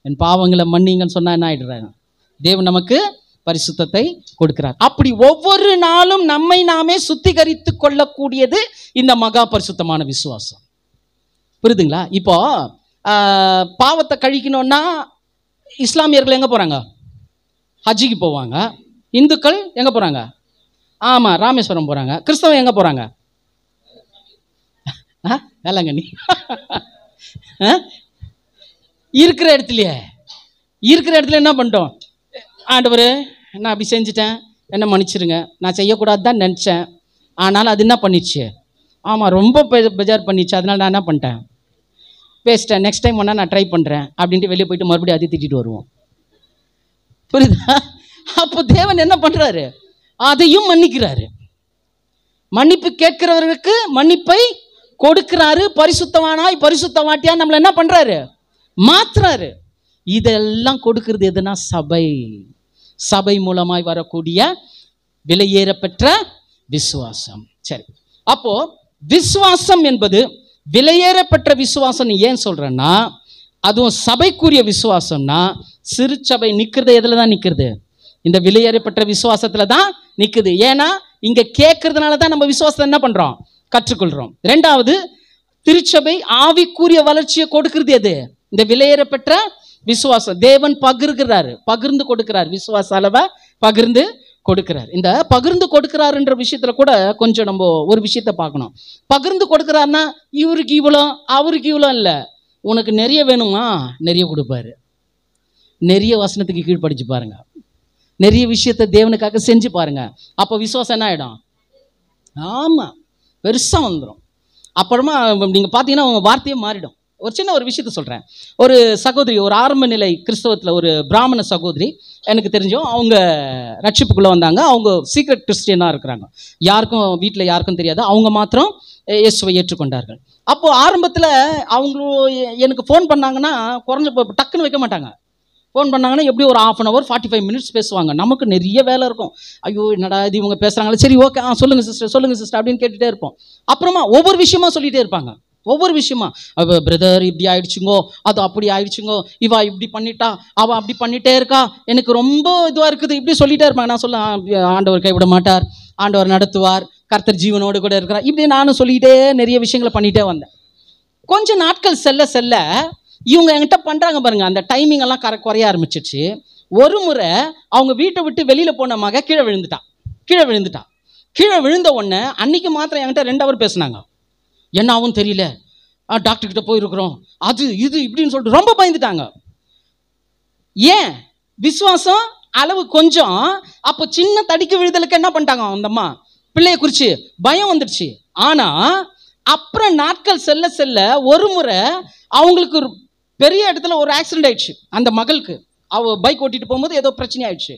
என் பாவங்களை மன்னிங்கன்னு சொன்னா என்ன ஆயிடுறாங்க? தேவன் நமக்கு பரிசுத்தத்தை கொடுக்கிறார். அப்படி ஒவ்வொரு நாளும் நம்மை நாமே சுத்திகரித்து கொள்ளக்கூடியது இந்த மகா பரிசுத்தமான விசுவாசம். புரியுதுங்களா? இப்போ பாவத்தை கழிக்கணும்னா இஸ்லாமியர்கள் எங்கே போகிறாங்க? ஹஜ்ஜிக்கு போவாங்க. இந்துக்கள் எங்கே போகிறாங்க? ஆமாம், ராமேஸ்வரம் போகிறாங்க. கிறிஸ்தவம் எங்கே போகிறாங்க? வேளாங்கண்ணி. இருக்கிற இடத்துல என்ன பண்ணிட்டோம்? ஆண்டவரே நான் அப்படி செஞ்சுட்டேன், என்ன மன்னிச்சிருங்க, நான் செய்யக்கூடாது தான் நினச்சேன், ஆனாலும் அது என்ன பண்ணிடுச்சு? ஆமாம், ரொம்ப பெஜார் பண்ணிடுச்சு, அதனால நான் என்ன பண்ணிட்டேன், பேசிட்டேன், நெக்ஸ்ட் டைம் ஒன்றா நான் ட்ரை பண்ணுறேன் அப்படின்ட்டு வெளியே போயிட்டு மறுபடியும் அதை திட்டிட்டு வருவோம். புரியுதா? அப்போ தேவன் என்ன பண்ணுறாரு? அதையும் மன்னிக்கிறாரு. மன்னிப்பு கேட்கிறவர்களுக்கு மன்னிப்பை கொடுக்கிறாரு. பரிசுத்தவானாய் பரிசுத்தவாட்டியா நம்மளை என்ன பண்ணுறாரு? மாத்துறாரு. இதெல்லாம் கொடுக்கிறது எதுனா சபை. சபை மூலமாய் வரக்கூடிய விலையேறப்பெற்ற விசுவாசம். சரி, அப்போ விசுவாசம் என்பது விலையேறப்பெற்ற விசுவாசம் ஏன் சொல்றேன்னா, அதுவும் சபைக்குரிய விசுவாசம்னா, சிறு சபை நிற்கிறது எதுல தான் நிற்கிறது? இந்த விலையேறப்பெற்ற விசுவாசத்துல தான் நிற்குது. ஏன்னா இங்க கேட்கறதுனால தான் நம்ம விசுவாசத்தை என்ன பண்றோம்? கற்றுக்கொள்றோம். 2வது, திருச்சபை ஆவிக்குரிய வளர்ச்சியை கொடுக்கிறது எது? இந்த விலையேறப்பெற்ற விசுவாசம். தேவன் பகிர்ந்து கொடுக்கிறார். விசுவாச அளவை பகிர்ந்து கொடுக்கிறார். இந்த பகிர்ந்து கொடுக்கிறாருன்ற விஷயத்துல கூட கொஞ்சம் நம்ம ஒரு விஷயத்த பார்க்கணும். பகிர்ந்து கொடுக்கிறாருன்னா இவருக்கு இவ்வளோ அவருக்கு இவ்வளோ இல்லை. உனக்கு நிறைய வேணுமா? நிறைய கொடுப்பாரு. நிறைய வசனத்துக்கு கீழ்ப்படிச்சு பாருங்க, நிறைய விஷயத்த தேவனுக்காக செஞ்சு பாருங்க. அப்போ விசுவாசம் என்ன ஆகிடும்? ஆமாம், பெருசாக வந்துடும். அப்புறமா நீங்கள் பார்த்தீங்கன்னா உங்கள் வார்த்தையே மாறிடும். ஒரு சின்ன ஒரு விஷயத்த சொல்கிறேன். ஒரு சகோதரி, ஒரு ஆரம்ப நிலை கிறிஸ்தவத்தில் ஒரு பிராமண சகோதரி எனக்கு தெரிஞ்சோம். அவங்க ரட்சிப்புக்குள்ளே வந்தாங்க. அவங்க சீக்ரெட் கிறிஸ்டியனாக இருக்கிறாங்க. வீட்டில் யாருக்கும் தெரியாது. அவங்க மாத்திரம் இயேசுவை ஏற்றுக்கொண்டார்கள். அப்போது ஆரம்பத்தில் அவங்களும் எனக்கு ஃபோன் பண்ணாங்கன்னா டக்குன்னு வைக்க மாட்டாங்க. ஃபோன் பண்ணாங்கன்னா எப்படி ஒரு 1/2 hour 45 minutes பேசுவாங்க. நமக்கு நிறைய வேலை இருக்கும். ஐயோ என்னடா இது இவங்க பேசுகிறாங்களே, சரி ஓகே சொல்லுங்கள் சிஸ்டர் அப்படின்னு கேட்டுகிட்டே இருப்போம். அப்புறமா ஒவ்வொரு விஷயமா சொல்லிகிட்டே இருப்பாங்க. ஒவ்வொரு விஷயமா, பிரதர் இப்படி ஆயிடுச்சுங்கோ, அது அப்படி ஆயிடுச்சுங்கோ, இவா இப்படி பண்ணிட்டா, அவள் அப்படி பண்ணிட்டே இருக்கா, எனக்கு ரொம்ப இதுவாக இருக்குது, இப்படி சொல்லிகிட்டே இருப்பாங்க. நான் சொல்ல, ஆண்டவர் கைவிட மாட்டார், ஆண்டவர் நடத்துவார், கர்த்தர் ஜீவனோடு கூட இருக்கிறார், இப்படி நானும் சொல்லிகிட்டே நிறைய விஷயங்களை பண்ணிகிட்டே வந்தேன். கொஞ்சம் நாட்கள் செல்ல இவங்க என்கிட்ட பண்ணுறாங்க பாருங்க, அந்த டைமிங் எல்லாம் குறைய ஆரம்பிச்சிச்சு. ஒரு முறை அவங்க வீட்டை விட்டு வெளியில் போன மக கீழே விழுந்துட்டா. கீழே விழுந்த உடனே அன்னைக்கு மாத்திரம் என்கிட்ட 2 hour பேசினாங்க. என்ன ஆகும் தெரியல, டாக்டர்கிட்ட போயிருக்கிறோம், அது இது இப்படின்னு சொல்லிட்டு ரொம்ப பயந்துட்டாங்க. ஏன்? விசுவாசம் அளவு கொஞ்சம். அப்போ சின்ன தடிக்க விழுதலுக்கு என்ன பண்ணிட்டாங்க அந்த அம்மா, பிள்ளைய குறிச்சு பயம் வந்துடுச்சு. ஆனால் அப்புறம் நாட்கள் செல்ல ஒரு முறை அவங்களுக்கு ஒரு பெரிய இடத்துல ஒரு ஆக்சிடென்ட் ஆயிடுச்சு. அந்த மகளுக்கு அவ பைக் ஓட்டிட்டு போகும்போது ஏதோ பிரச்சனை ஆயிடுச்சு.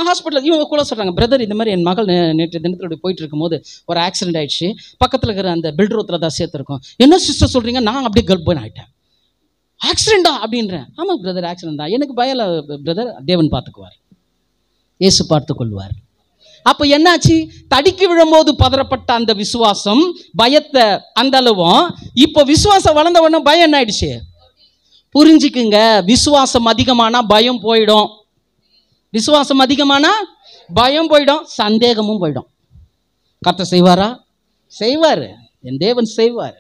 ஹாஸ்பிட்டல் இவங்க கூட சொல்கிறாங்க, பிரதர் இந்த மாதிரி என் மகள் நேற்று தினத்தோட போயிட்டு இருக்கும்போது ஒரு ஆக்சிடென்ட் ஆயிடுச்சு, பக்கத்தில் இருக்கிற அந்த பில்ட்ரோத்தில் தான் சேர்த்துருக்கோம். என்ன சிஸ்டர் சொல்கிறீங்க? நான் அப்படியே கர்ப்பன் ஆகிட்டேன். ஆக்சிடெண்டா அப்படின்றேன். ஆமாம் பிரதர் ஆக்சிடென்ட் தான். எனக்கு பயல பிரதர், தேவன் பார்த்துக்குவார், இயேசு பார்த்து கொள்வார். அப்ப என்னாச்சு? தடிக்கி விழும்போது பதறப்பட்ட அந்த விசுவாசம், பயத்தை அந்த அளவும், இப்போ விசுவாசம் வளர்ந்த உடனே பயம் என்ன ஆயிடுச்சு? புரிஞ்சுக்குங்க, விசுவாசம் அதிகமானா பயம் போயிடும். விசுவாசம் அதிகமானா பயம் போயிடும், சந்தேகமும் போயிடும். கர்த்தர் செய்வாரா? செய்வாரு, என் தேவன் செய்வார்.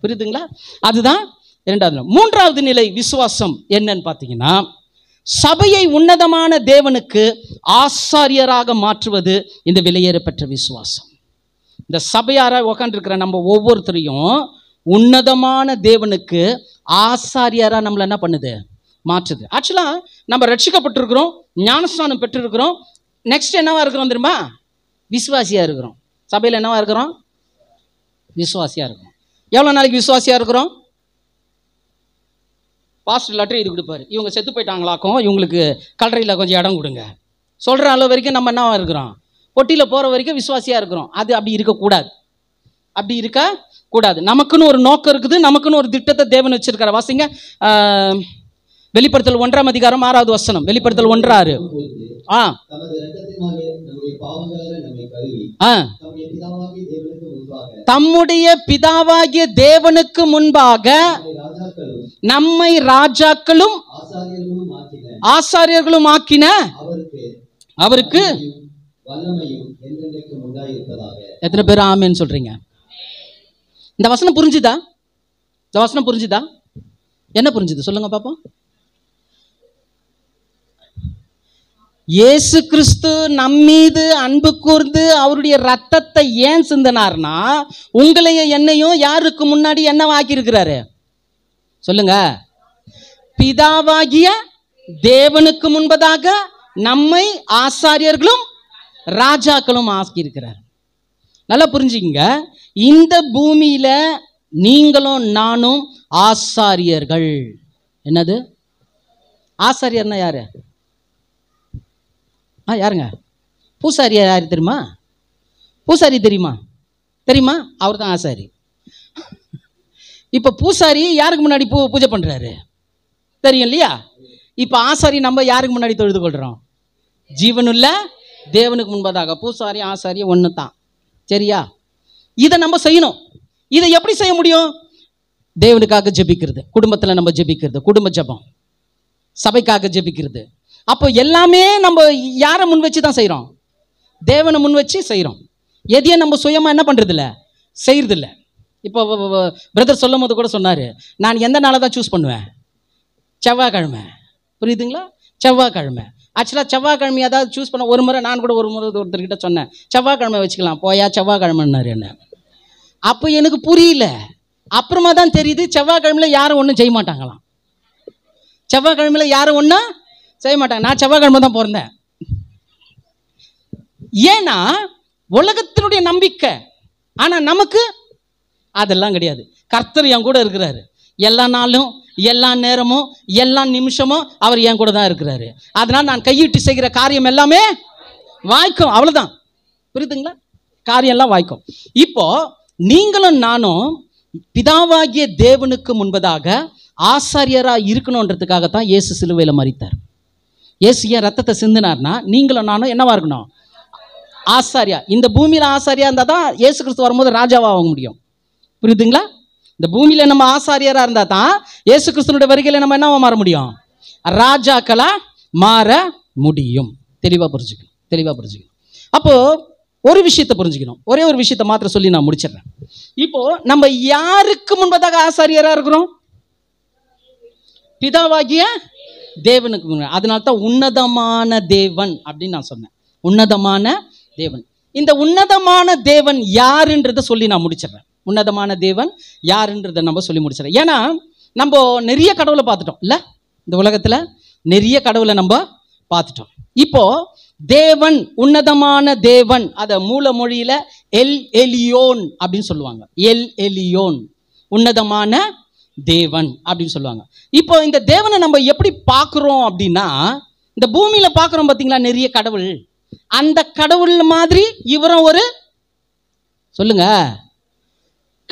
புரியுதுங்களா? அதுதான் இரண்டாவது. மூன்றாவது நிலை விசுவாசம் என்னன்னு பார்த்தீங்கன்னா, சபையை உன்னதமான தேவனுக்கு ஆசாரியராக மாற்றுவது இந்த விலையேறப்பெற்ற விசுவாசம். இந்த சபையாராக உட்காந்துருக்கிற நம்ம ஒவ்வொருத்தரையும் உன்னதமான தேவனுக்கு ஆசாரியராக நம்மளை என்ன பண்ணுது? மாற்றுது. ஆக்சுவலாக நம்ம ரட்சிக்கப்பட்டிருக்கிறோம், ஞானஸ்நானம் பெற்றிருக்கிறோம். நெக்ஸ்ட் என்னவா இருக்கிறோம் தெரியுமா? விசுவாசியாக இருக்கிறோம். சபையில் என்னவா இருக்கிறோம்? விசுவாசியாக இருக்கிறோம். எவ்வளோ நாளைக்கு விசுவாசியாக இருக்கிறோம்? பாஸ்டர் லெட்டர் இது கொடுப்பாரு, இவங்க செத்து போயிட்டாங்களாக்கும், இவங்களுக்கு கல்லறையில் கொஞ்சம் இடம் கொடுங்க சொல்கிற அளவு வரைக்கும் நம்ம என்னவா இருக்கிறோம்? பொட்டியில் போகிற வரைக்கும் விசுவாசியாக இருக்கிறோம். அது அப்படி இருக்கக்கூடாது, அப்படி இருக்கக்கூடாது. நமக்குன்னு ஒரு நோக்கம் இருக்குது, நமக்குன்னு ஒரு திட்டத்தை தேவன் வச்சிருக்காரு. வாசிங்க வெளிப்படுத்தல் 1:6. வெளிப்படுத்தல் 1:6. தம்முடைய பிதாவாகிய தேவனுக்கு முன்பாக நம்மை ராஜாக்களும் ஆசாரியர்களும் ஆக்கின அவருக்கு எத்தனை பேர் ஆமென்னு சொல்றீங்க? இந்த வசனம் புரிஞ்சுதா? இந்த வசனம் புரிஞ்சுதா? என்ன புரிஞ்சுது சொல்லுங்க பாப்போம். இயேசு கிறிஸ்து நம்மீது அன்பு கூர்ந்து அவருடைய ரத்தத்தை ஏன் சிந்தினார்னா, உங்களையும் என்னையும் யாருக்கு முன்னாடி என்னவாக்கி இருக்கிறாரு சொல்லுங்க? பிதாவாகிய தேவனுக்கு முன்பதாக நம்மை ஆசாரியர்களும் ராஜாக்களும் ஆக்கி இருக்கிறார். நல்லா புரிஞ்சுக்கங்க, இந்த பூமியில நீங்களும் நானும் ஆசாரியர்கள். என்னது ஆசாரியர்னா யாரு? யாருங்க? பூசாரி. யாரு தெரியுமா? பூசாரி தெரியுமா? தெரியுமா? அவர் தான் ஆசாரி. இப்போ பூசாரி யாருக்கு முன்னாடி பூஜை பண்றாரு தெரியும் இல்லையா? இப்போ ஆசாரி நம்ம யாருக்கு முன்னாடி தொழுது கொள்றோம்? ஜீவனுள்ள தேவனுக்கு முன்பதாக. பூசாரி ஆசாரி ஒன்று தான், சரியா? இதை நம்ம செய்யணும். இதை எப்படி செய்ய முடியும்? தேவனுக்காக ஜெபிக்கிறது, குடும்பத்தில் நம்ம ஜெபிக்கிறது, குடும்ப ஜெபம், சபைக்காக ஜெபிக்கிறது. அப்போ எல்லாமே நம்ம யாரை முன் வச்சு தான் செய்கிறோம்? தேவனை முன் வச்சு செய்கிறோம். எதையும் நம்ம சுயமாக என்ன பண்ணுறதில்ல, செய்கிறதில்ல. இப்போ பிரதர் சொல்லும் போது கூட சொன்னார், நான் எந்த நாளை தான் சூஸ் பண்ணுவேன்? செவ்வாய்க்கிழமை. புரியுதுங்களா? செவ்வாய்க்கிழமை. ஆக்சுவலாக செவ்வாய்க்கிழமை ஏதாவது சூஸ் பண்ண ஒரு முறை நான் கூட ஒரு முறை ஒருத்தர்கிட்ட சொன்னேன், செவ்வாய்க்கிழமை வச்சுக்கலாம், போயா செவ்வாய்க்கிழமைன்னாரு என்ன. அப்போ எனக்கு புரியல. அப்புறமா தான் தெரியுது, செவ்வாய்க்கிழமையில் யாரும் ஒன்றும் செய்ய மாட்டாங்களாம். செவ்வாய்க்கிழமையில் யாரும் ஒன்றும் செய்ய மாட்டாங்க. நான் செவ்வாய்க்கிழமை தான் பிறந்தேன். ஏன்னா உலகத்தினுடைய நம்பிக்கை. ஆனால் நமக்கு அதெல்லாம் கிடையாது. கர்த்தர் என் கூட இருக்கிறாரு. எல்லா நாளும், எல்லா நேரமும், எல்லா நிமிஷமும் அவர் என் கூட தான் இருக்கிறாரு. அதனால் நான் கையிட்டு செய்கிற காரியம் எல்லாமே வாய்க்கும். அவ்வளோதான். புரியுதுங்களா? காரியம் எல்லாம் வாய்க்கும். இப்போ நீங்களும் நானும் பிதாவாகிய தேவனுக்கு முன்பதாக ஆசாரியராக இருக்கணுன்றதுக்காகத்தான் இயேசு சிலுவையில் மரித்தார். இயேசு ஏன் ரத்தத்தை சிந்தினார்னா, நீங்களும் நானும் என்னவா இருக்கணும்? ஆசாரியா. இந்த பூமியில் ஆசாரியா இருந்தால் தான் இயேசு கிறிஸ்து வரும்போது ராஜாவாக முடியும். புரியுதுங்களா? இந்த பூமியில் நம்ம ஆசாரியராக இருந்தால் தான் இயேசு கிறிஸ்துனுடைய வருகையில் நம்ம என்னவா மாற முடியும்? ராஜாக்களா மாற முடியும். தெளிவாக புரிஞ்சுக்கணும், தெளிவாக புரிஞ்சுக்கணும். அப்போது ஒரு விஷயத்தை புரிஞ்சுக்கணும். ஒரே ஒரு விஷயத்தை மாத்திரம் சொல்லி நான் முடிச்சிடுறேன். இப்போ நம்ம யாருக்கு முன்பதாக ஆசாரியராக இருக்கிறோம்? பிதாவாகிய தேவனுக்கு. அதனால தான் உன்னதமான தேவன் அப்படின்னு நான் சொன்னேன். உன்னதமான தேவன். இந்த உன்னதமான தேவன் யாருன்றதை சொல்லி நான் முடிச்சிடறேன். உன்னதமான தேவன் யாருன்றதை நம்ம சொல்லி முடிச்சிடறேன். ஏன்னா நம்ம நிறைய கடவுளை பார்த்துட்டோம் இல்லை? இந்த உலகத்தில் நிறைய கடவுளை நம்ம பார்த்துட்டோம். இப்போ தேவன், உன்னதமான தேவன், அதை மூல மொழியில எல் எலியோன் அப்படின்னு சொல்லுவாங்க. எல் எலியோன், உன்னதமான தேவன் அப்படின்னு சொல்லுவாங்க. இப்போ இந்த தேவனை நம்ம எப்படி பார்க்குறோம் அப்படின்னா, இந்த பூமியில் பார்க்குறோம் பார்த்தீங்களா நிறைய கடவுள். அந்த கடவுள் மாதிரி இவரும் ஒரு சொல்லுங்க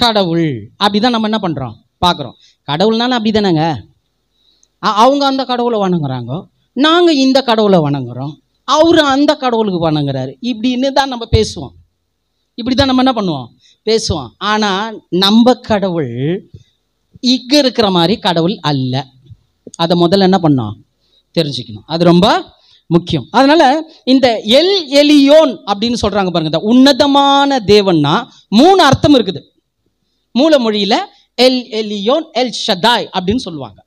கடவுள். அப்படிதான் நம்ம என்ன பண்ணுறோம்? பார்க்குறோம். கடவுள்னாலும் அப்படி தானேங்க. அவங்க அந்த கடவுளை வணங்குறாங்க, நாங்கள் இந்த கடவுளை வணங்குறோம். அவரு அந்த கடவுளுக்கு வணங்குறாரு. இப்படின்னு தான் நம்ம பேசுவோம். இப்படி தான் நம்ம என்ன பண்ணுவோம், பேசுவோம். ஆனால் நம்ம கடவுள் இங்க இருக்கிற மாதிரி கடவுள் அல்ல. அதை முதல்ல என்ன பண்ணோம், தெரிஞ்சுக்கணும். அது ரொம்ப முக்கியம். அதனால இந்த எல் எலியோன் அப்படின்னு சொல்றாங்க பாருங்க, இந்த உன்னதமான தேவன்னா 3 அர்த்தம் இருக்குது. மூல மொழியில எல் எலியோன், எல் ஷதாய் அப்படின்னு சொல்லுவாங்க.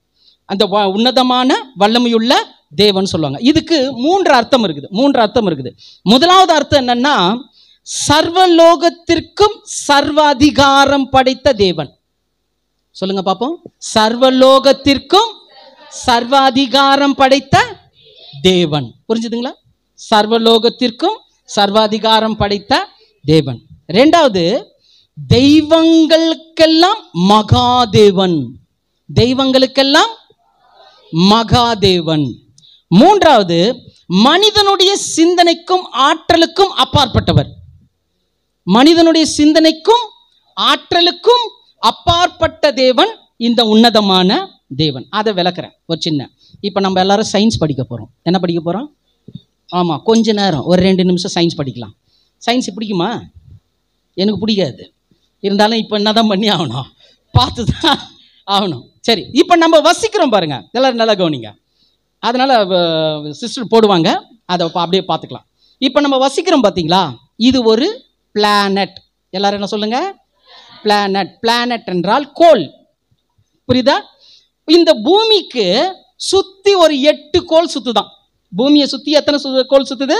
அந்த உன்னதமான வல்லமையுள்ள தேவன் சொல்லுவாங்க. இதுக்கு 3 அர்த்தம் இருக்குது. முதலாவது அர்த்தம் என்னன்னா, சர்வலோகத்திற்கும் சர்வ அதிகாரம் படைத்த தேவன். சொல்லுங்க பாப்போம். சர்வலோகத்திற்கும் சர்வ அதிகாரம் படைத்த தேவன். புரிஞ்சுதுங்களா? சர்வலோகத்திற்கும் சர்வாதிகாரம் படைத்த தேவன். இரண்டாவது, தெய்வங்களுக்கெல்லாம் மகாதேவன். தெய்வங்களுக்கெல்லாம் மகாதேவன். மூன்றாவது, மனிதனுடைய சிந்தனைக்கும் ஆற்றலுக்கும் அப்பாற்பட்டவர். மனிதனுடைய சிந்தனைக்கும் ஆற்றலுக்கும் அப்பாற்பட்ட தேவன் இந்த உன்னதமான தேவன். அதை விளக்குறேன் ஒரு சின்ன. இப்போ நம்ம எல்லாரும் சயின்ஸ் படிக்க போகிறோம். என்ன படிக்க போகிறோம்? ஆமாம், கொஞ்ச நேரம் ஒரு 2 நிமிஷம் சயின்ஸ் படிக்கலாம். சயின்ஸ் பிடிக்குமா? எனக்கு பிடிக்காது. இருந்தாலும் இப்போ என்ன தான் பண்ணி ஆகணும், பார்த்து தான் ஆகணும். சரி, இப்போ நம்ம வசிக்கிறோம் பாருங்க, எல்லோரும் நல்லா கவனிங்க. அதனால் சிஸ்டர் போடுவாங்க, அதை அப்படியே பார்த்துக்கலாம். இப்போ நம்ம வசிக்கிறோம் பார்த்தீங்களா, இது ஒரு பிளானட். எல்லாரும் என்ன சொல்லுங்க? பிளானட். பிளானட் என்றால் கோள். புரியுதா? இந்த பூமிக்கு சுற்றி ஒரு 8 கோள் சுற்றுதான். பூமியை சுற்றி எத்தனை கோள் சுற்றுது?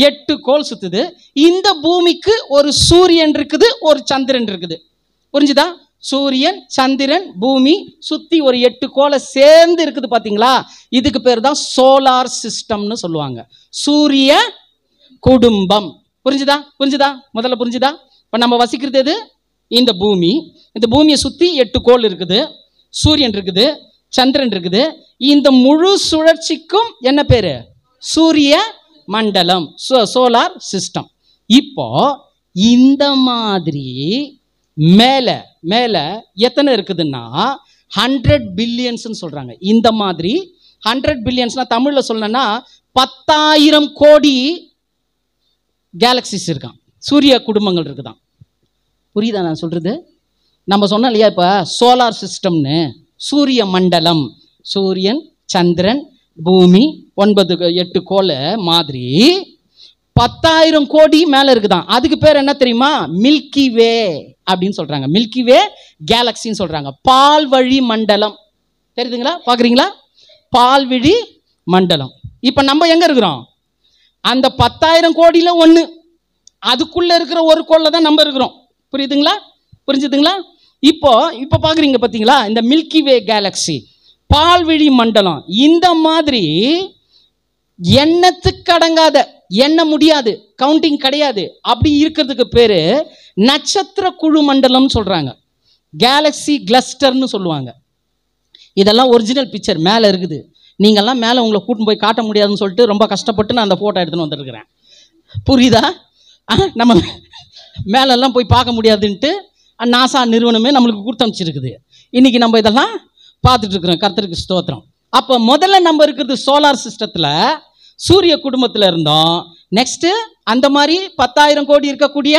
8 கோள் சுற்றுது. இந்த பூமிக்கு ஒரு சூரியன் இருக்குது, ஒரு சந்திரன் இருக்குது. புரிஞ்சுதா? சூரியன், சந்திரன், பூமி சுற்றி ஒரு 8 கோளை சேர்ந்து இருக்குது பார்த்தீங்களா? இதுக்கு பேர் தான் சோலார் சிஸ்டம்னு சொல்லுவாங்க. சூரிய குடும்பம். புரிஞ்சுதா? முதல்ல புரிஞ்சுதா? இப்போ நம்ம வசிக்கிறது எது? இந்த பூமி. இந்த பூமியை சுற்றி 8 கோள் இருக்குது, சூரியன் இருக்குது, சந்திரன் இருக்குது. இந்த முழு சுழற்சிக்கும் என்ன பேரு? சூரிய மண்டலம், சோலார் சிஸ்டம். இப்போ இந்த மாதிரி மேலே மேலே எத்தனை இருக்குதுன்னா 100 பில்லியன்ஸ் சொல்றாங்க. இந்த மாதிரி 100 பில்லியன்ஸ்னா தமிழில் சொல்லணும்னா 10,000 கோடி கேலக்சிஸ் இருக்கான், சூரிய குடும்பங்கள் இருக்குதான். புரியுதா நான் சொல்றது? நம்ம சொன்னோம் இல்லையா, இப்போ சோலார் சிஸ்டம்னு, சூரிய மண்டலம், சூரியன், சந்திரன், பூமி, 8 கோளை மாதிரி 10,000 கோடி மேலே இருக்குதான். அதுக்கு பேர் என்ன தெரியுமா? மில்கி வே அப்படின்னு சொல்றாங்க. மில்கி வே கேலக்சின்னு சொல்றாங்க. பால்வழி மண்டலம். தெரியுதுங்களா? பார்க்குறீங்களா? பால்வழி மண்டலம். இப்போ நம்ம எங்க இருக்கிறோம்? அந்த 10,000 கோடியில் 1, அதுக்குள்ள இருக்கிற ஒரு கோளில் தான் நம்ம இருக்கிறோம். புரிஞ்சுதுங்களா? இப்போ பார்க்குறீங்க பார்த்தீங்களா, இந்த மில்கி வே கேலக்சி, பால்வழி மண்டலம். இந்த மாதிரி எண்ணத்துக்கு அடங்காத, எண்ண முடியாது, கவுண்டிங் கிடையாது, அப்படி இருக்கிறதுக்கு பேரு நட்சத்திர குழு மண்டலம் சொல்றாங்க. கேலக்சி கிளஸ்டர்னு சொல்லுவாங்க. இதெல்லாம் ஒரிஜினல் பிக்சர் மேலே இருக்குது. நீங்கள்லாம் மேலே உங்களை கூட்டின்னு போய் காட்ட முடியாதுன்னு சொல்லிட்டு ரொம்ப கஷ்டப்பட்டு நான் அந்த ஃபோட்டோ எடுத்துன்னு வந்துருக்கிறேன். புரியுதா? நம்ம மேலெல்லாம் போய் பார்க்க முடியாதுன்ட்டு நாசா நிறுவனமே நம்மளுக்கு கொடுத்து அனுப்பிச்சிருக்குது. இன்னைக்கு நம்ம இதெல்லாம் பார்த்துட்டு இருக்கிறோம். கர்த்தருக்கு ஸ்தோத்திரம். அப்போ முதல்ல நம்ம இருக்கிறது சோலார் சிஸ்டத்தில், சூரிய குடும்பத்தில் இருந்தோம். நெக்ஸ்ட்டு அந்த மாதிரி 10,000 கோடி இருக்கக்கூடிய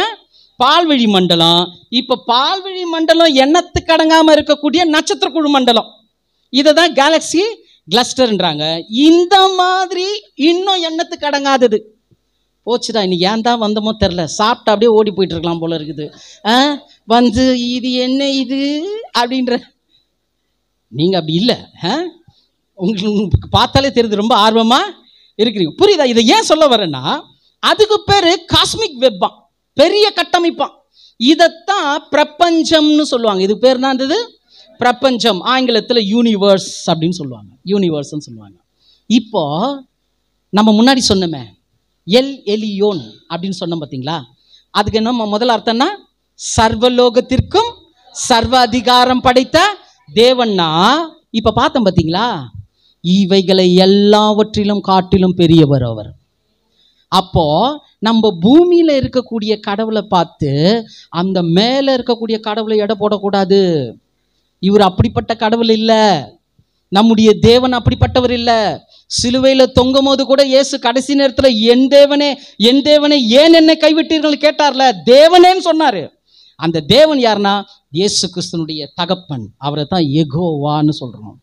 பால்வழி மண்டலம். இப்போ பால்வழி மண்டலம் எண்ணத்துக்கு அடங்காமல் இருக்கக்கூடிய நட்சத்திர குழு மண்டலம். இதை தான் கேலக்சி கிளஸ்டர்ன்றாங்க. இந்த மாதிரி இன்னும் எண்ணத்துக்கு அடங்காதது போச்சுடா. இன்னைக்கு ஏன் தான் வந்தோமோ தெரில, சாப்பிட்டு அப்படியே ஓடி போயிட்டு இருக்கலாம் போல இருக்குது. வந்து இது என்ன இது அப்படின்ற, நீங்கள் அப்படி இல்லை. உங்களுக்கு பார்த்தாலே தெரியுது, ரொம்ப ஆர்வமாக இருக்கிறீங்க. புரியுதா? இதை ஏன் சொல்ல வரேன்னா, அதுக்கு பேர் காஸ்மிக் வெப்பான், பெரிய கட்டமைப்பான். இதைத்தான் பிரபஞ்சம்னு சொல்லுவாங்க. இதுக்கு பேர் தான் இருந்தது பிரபஞ்சம். ஆங்கிலத்தில் யூனிவர்ஸ் அப்படின்னு சொல்லுவாங்க. யூனிவர்ஸ்ன்னு சொல்லுவாங்க. இப்போ நம்ம முன்னாடி சொன்னோமே எல் எலியோன் அப்படின்னு சொன்னோம் பார்த்தீங்களா, அதுக்கு என்ன முதல் அர்த்தம்னா சர்வலோகத்திற்கும் சர்வ அதிகாரம் படைத்த தேவன்னா. இப்ப பார்த்தோம் பார்த்தீங்களா, இவைகளை எல்லாவற்றிலும் காட்டிலும் பெரியவர் அவர். அப்போ நம்ம பூமியில இருக்கக்கூடிய கடவுளை பார்த்து அந்த மேல இருக்கக்கூடிய கடவுளை எடை போடக்கூடாது. இவர் அப்படிப்பட்ட கடவுள் இல்லை, நம்முடைய தேவன் அப்படிப்பட்டவர் இல்லை. சிலுவையில தொங்கும் போது கூட இயேசு கடைசி நேரத்தில் என் தேவனே என் தேவனே ஏன் என்னை கைவிட்டீர்கள் கேட்டார்ல, தேவனேன்னு சொன்னாரு. அந்த தேவன் யாருன்னா இயேசு கிறிஸ்துனுடைய தகப்பன். அவரை தான் யெகோவான்னு சொல்றோம்.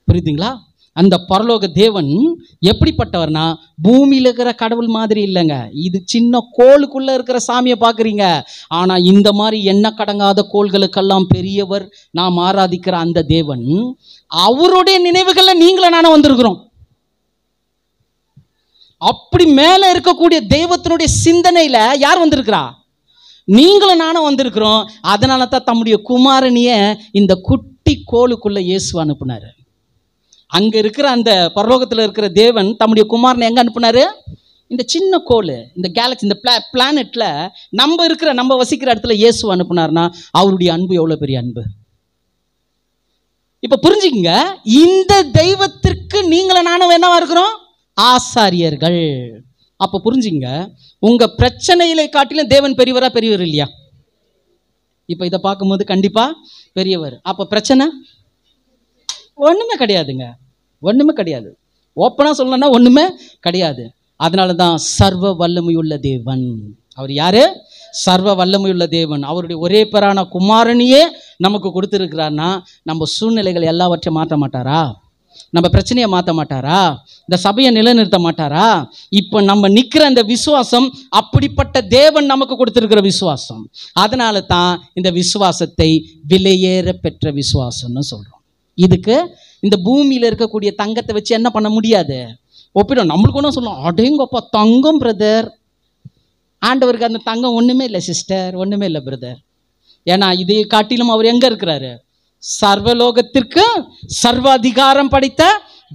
புரியுதுங்களா? அந்த பரலோக தேவன் எப்படிப்பட்டவர்னா பூமியில இருக்கிற கடவுள் மாதிரி இல்லைங்க. இது சின்ன கோளுக்குள்ள இருக்கிற சாமியை பார்க்குறீங்க, ஆனா இந்த மாதிரி எண்ண கடங்காத கோள்களுக்கெல்லாம் பெரியவர் நாம் ஆராதிக்கிற அந்த தேவன். அவருடைய நினைவுகள்ல நீங்களும் நானும் வந்திருக்கிறோம். அப்படி மேல இருக்கக்கூடிய தெய்வத்தினுடைய சிந்தனையில யார் வந்திருக்கிறா? நீங்களும் நானும் வந்திருக்கிறோம். அதனால தான் தம்முடைய குமாரனிய இந்த குட்டி கோளுக்குள்ள இயேசு அனுப்புனாரு. அங்க இருக்கிற அந்த பரலோகத்தில் இருக்கிற தேவன் தம்முடைய குமாரனை எங்க அனுப்புனாரு? இந்த சின்ன கோள், இந்த கேலக்சி, இந்த பிளானெட்ல நம்ம வசிக்கிற இடத்துல இயேசு அனுப்புனார்னா அவருடைய அன்பு எவ்வளவு பெரிய அன்பு. இப்ப புரிஞ்சுக்கங்க, இந்த தெய்வத்திற்கு நீங்களும் நானும் என்னவா இருக்கிறோம்? ஆசாரியர்கள். அப்ப புரிஞ்சுங்க, உங்க பிரச்சனைகளை காட்டிலும் தேவன் பெரியவரா பெரியவர் இல்லையா? இப்ப இதை பார்க்கும்போது கண்டிப்பா பெரியவர். அப்ப பிரச்சனை ஒண்ணுமே கிடையாதுங்க, ஒண்ணுமே கிடையாது. ஓப்பனா சொல்லணும்னா ஒண்ணுமே கிடையாது. அதனாலதான் சர்வ வல்லமையுள்ள தேவன். அவர் யாரு? சர்வ வல்லமையுள்ள தேவன். அவருடைய ஒரே பேரான குமாரனையே நமக்கு கொடுத்திருக்கிறார்னா நம்ம சூழ்நிலைகள் எல்லாவற்றையும் மாற்ற மாட்டாரா? நம்ம பிரச்சனையை மாற்ற மாட்டாரா? இந்த சபையை நிலைநிறுத்த மாட்டாரா? இப்ப நம்ம நிக்கிற அந்த விசுவாசம் அப்படிப்பட்ட தேவன் நமக்கு கொடுத்திருக்கிற விசுவாசம். அதனால தான் இந்த விசுவாசத்தை விலையேற பெற்ற விசுவாசம்னு சொல்றோம். இதுக்கு இந்த பூமியில இருக்கக்கூடிய தங்கத்தை வச்சு என்ன பண்ண முடியாது. ஒப்பிடும் நம்மளுக்கு ஒன்றும் சொல்லலாம், அடேங்கப்பா தங்கம் பிரதர். ஆண்டவருக்கு அந்த தங்கம் ஒண்ணுமே இல்லை சிஸ்டர், ஒண்ணுமே இல்லை பிரதர். ஏன்னா இதை காட்டிலும் அவர் எங்க இருக்கிறாரு? சர்வலோகத்திற்கு சர்வ அதிகாரம் படைத்த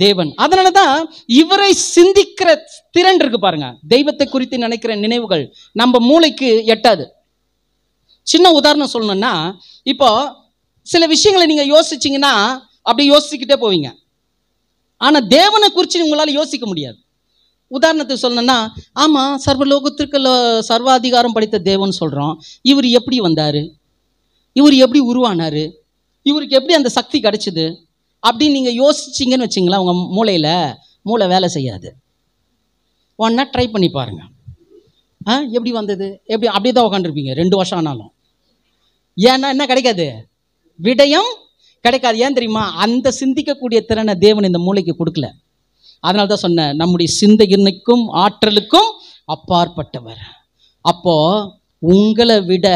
தேவன். அதனாலதான் இவரை சிந்திக்கிற திறன் இருக்கு பாருங்க. தெய்வத்தை குறித்து நினைக்கிற நினைவுகள் நம்ம மூளைக்கு எட்டாது. சின்ன உதாரணம் சொல்லணும்னா, இப்போ சில விஷயங்களை நீங்க யோசிச்சீங்கன்னா அப்படி யோசிச்சுக்கிட்டே போவீங்க. ஆனா தேவனை குறித்து உங்களால யோசிக்க முடியாது. உதாரணத்துக்கு சொல்லணும்னா, ஆமா சர்வலோகத்திற்கு சர்வாதிகாரம் படைத்த தேவன் சொல்றோம், இவர் எப்படி வந்தாரு, இவர் எப்படி உருவானாரு, இவருக்கு எப்படி அந்த சக்தி கிடைச்சது அப்படின்னு நீங்க யோசிச்சிங்கன்னு வச்சிங்களா, உங்க மூளை வேலை செய்யாது. ஒன்னா ட்ரை பண்ணி பாருங்க. எப்படி வந்தது, எப்படி அப்படியே தான் உட்காந்துருப்பீங்க 2 வருஷம் ஆனாலும். ஏன்னா என்ன கிடைக்காது? விடயம் கிடைக்காது. ஏன் தெரியுமா? அந்த சிந்திக்கக்கூடிய திறனை தேவன் இந்த மூளைக்கு கொடுக்கல. அதனால தான் சொன்ன, நம்முடைய சிந்தைக்கும் ஆற்றலுக்கும் அப்பாற்பட்டவர். அப்போ உங்களை விட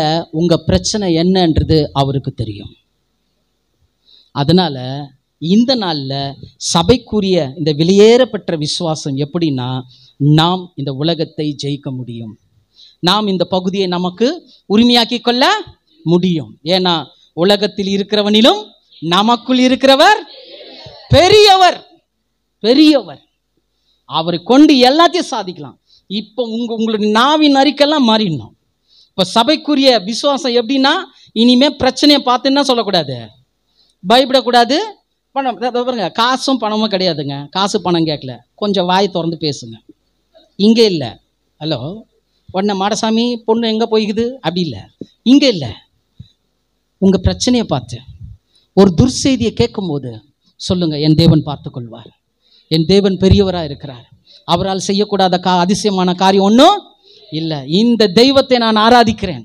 உங்க பிரச்சனை என்னன்றது அவருக்கு தெரியும். அதனால இந்த நாள்ல சபைக்குரிய இந்த வெளியேறப்பட்ட விசுவாசம் எப்படின்னா, நாம் இந்த உலகத்தை ஜெயிக்க முடியும். நாம் இந்த பகுதியை நமக்கு உரிமையாக்கி கொள்ள முடியும். ஏன்னா உலகத்தில் இருக்கிறவனிலும் நமக்குள் இருக்கிறவர் பெரியவர். பெரியவர். அவரை கொண்டு எல்லாத்தையும் சாதிக்கலாம். இப்போ உங்களுடைய நாவின் அறிக்கையெல்லாம் மாறிடணும். இப்போ சபைக்குரிய விசுவாசம் எப்படின்னா, இனிமே பிரச்சனையை பார்த்துன்னா சொல்லக்கூடாது, பயப்படக்கூடாது. பணம் பாருங்க, காசும் பணமும் கிடையாதுங்க. காசு பணம் கேட்கல, கொஞ்சம் வாய் திறந்து பேசுங்க. இங்கே இல்லை ஹலோ உடனே மாடசாமி பொண்ணு எங்கே போய்க்குது அப்படி இல்லை. இங்கே இல்லை, உங்கள் பிரச்சனையை பார்த்து ஒரு துர்செய்தியை கேட்கும்போது சொல்லுங்க, என் தேவன் பார்த்து கொள்வார், என் தேவன் பெரியவராக இருக்கிறார், அவரால் செய்யக்கூடாத அதிசயமான காரியம் ஒன்றும் இல்லை. இந்த தெய்வத்தை நான் ஆராதிக்கிறேன்.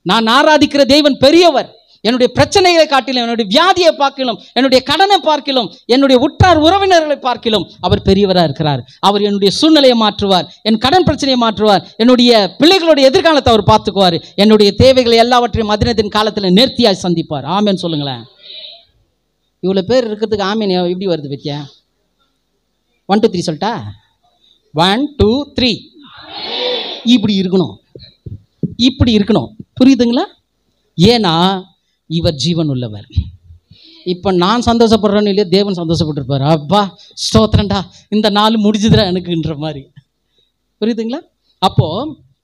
நான் ஆராதிக்கிற தெய்வன் பெரியவர். என்னுடைய பிரச்சனைகளை காட்டிலும், என்னுடைய வியாதியை பார்க்கிலும், என்னுடைய கடனை பார்க்கிலும், என்னுடைய உற்றார் உறவினர்களை பார்க்கிலும் அவர் பெரியவராக இருக்கிறார். அவர் என்னுடைய சூழ்நிலையை மாற்றுவார், என் கடன் பிரச்சனையை மாற்றுவார், என்னுடைய பிள்ளைகளுடைய எதிர்காலத்தை அவர் பார்த்துக்குவார், என்னுடைய தேவைகளை எல்லாவற்றையும் மதினத்தின் காலத்தில் நேர்த்தியாய் சந்திப்பார். ஆமேன் சொல்லுங்களேன். இவ்வளோ பேர் இருக்கிறதுக்கு ஆமேன் எப்படி வருது பத்தியா? 1 2 3 சொல்லிட்டா? 1 2 3 இப்படி இருக்கணும், இப்படி இருக்கணும். புரியுதுங்களா? ஏன்னா இவர் ஜீவன் உள்ளவர். இப்போ நான் சந்தோஷப்படுறேன்னு இல்லையா, தேவன் சந்தோஷப்பட்டிருப்பார். அப்பா ஸ்தோத்திரண்டா, இந்த நாள் முடிஞ்சுதுடா எனக்குன்ற மாதிரி. புரியுதுங்களா? அப்போ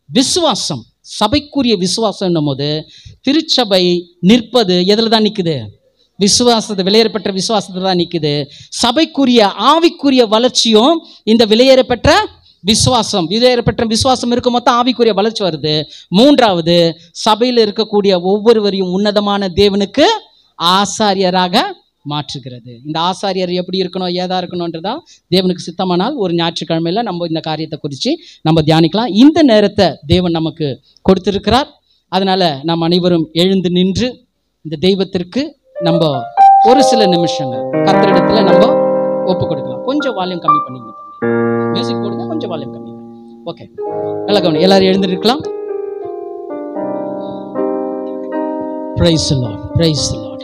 விசுவாசம், சபைக்குரிய விசுவாசம் என்னும் போது திருச்சபை நிற்பது எதில் தான் நிற்குது? விசுவாசத்தை, விலையேறப்பெற்ற விசுவாசத்தை தான் நிற்குது. சபைக்குரிய ஆவிக்குரிய வளர்ச்சியும் இந்த விலையேறப்பெற்ற விசுவாசம், விலையேறப்பெற்ற விசுவாசம் இருக்கும் மொத்தம் ஆவிக்குரிய வளர்ச்சி வருது. 3வது, சபையில் இருக்கக்கூடிய ஒவ்வொருவரையும் உன்னதமான தேவனுக்கு ஆசாரியராக மாற்றுகிறது. இந்த ஆசாரியர் எப்படி இருக்கணும், ஏதா இருக்கணும்ன்றதா தேவனுக்கு சித்தமானால் ஒரு ஞாயிற்றுக்கிழமையில நம்ம இந்த காரியத்தை குறித்து நம்ம தியானிக்கலாம். இந்த நேரத்தை தேவன் நமக்கு கொடுத்திருக்கிறார். அதனால நாம் அனைவரும் எழுந்து நின்று இந்த தெய்வத்திற்கு நம்ம ஒரு சில நிமிஷங்கள் கர்த்தரிடத்துல நம்ம ஒப்பு கொடுக்கலாம். கொஞ்சம் வால்யூம் கம்மி பண்ணிங்க தம்பி, மியூசிக் போடுங்க, கொஞ்சம் வால்யூம் கம்மி. ஓகே, நல்லா கவனி. எல்லாரும் எழுந்திருக்கலாம். Praise the Lord, praise the Lord.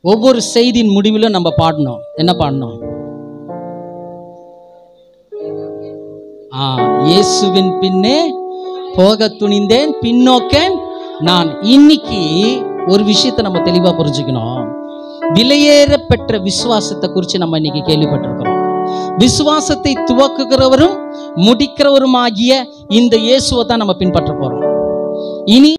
ஒவ்வொரு செய்தியின் முடிவிலும் நம்ம பாடணும். என்ன பாடணும்? இயேசுவின் பின்னே போக துணிந்தேன், பின்னோக்கேன் நான். இன்னைக்கு ஒரு விஷயத்தை நம்ம தெளிவா புரிஞ்சுக்கணும். விலையேற பெற்ற விசுவாசத்தை குறித்து நம்ம இன்னைக்கு கேள்விப்பட்டிருக்கிறோம். விசுவாசத்தை துவக்குகிறவரும் முடிக்கிறவருமாகிய இந்த இயேசுவை தான் நம்ம பின்பற்ற போறோம். இனி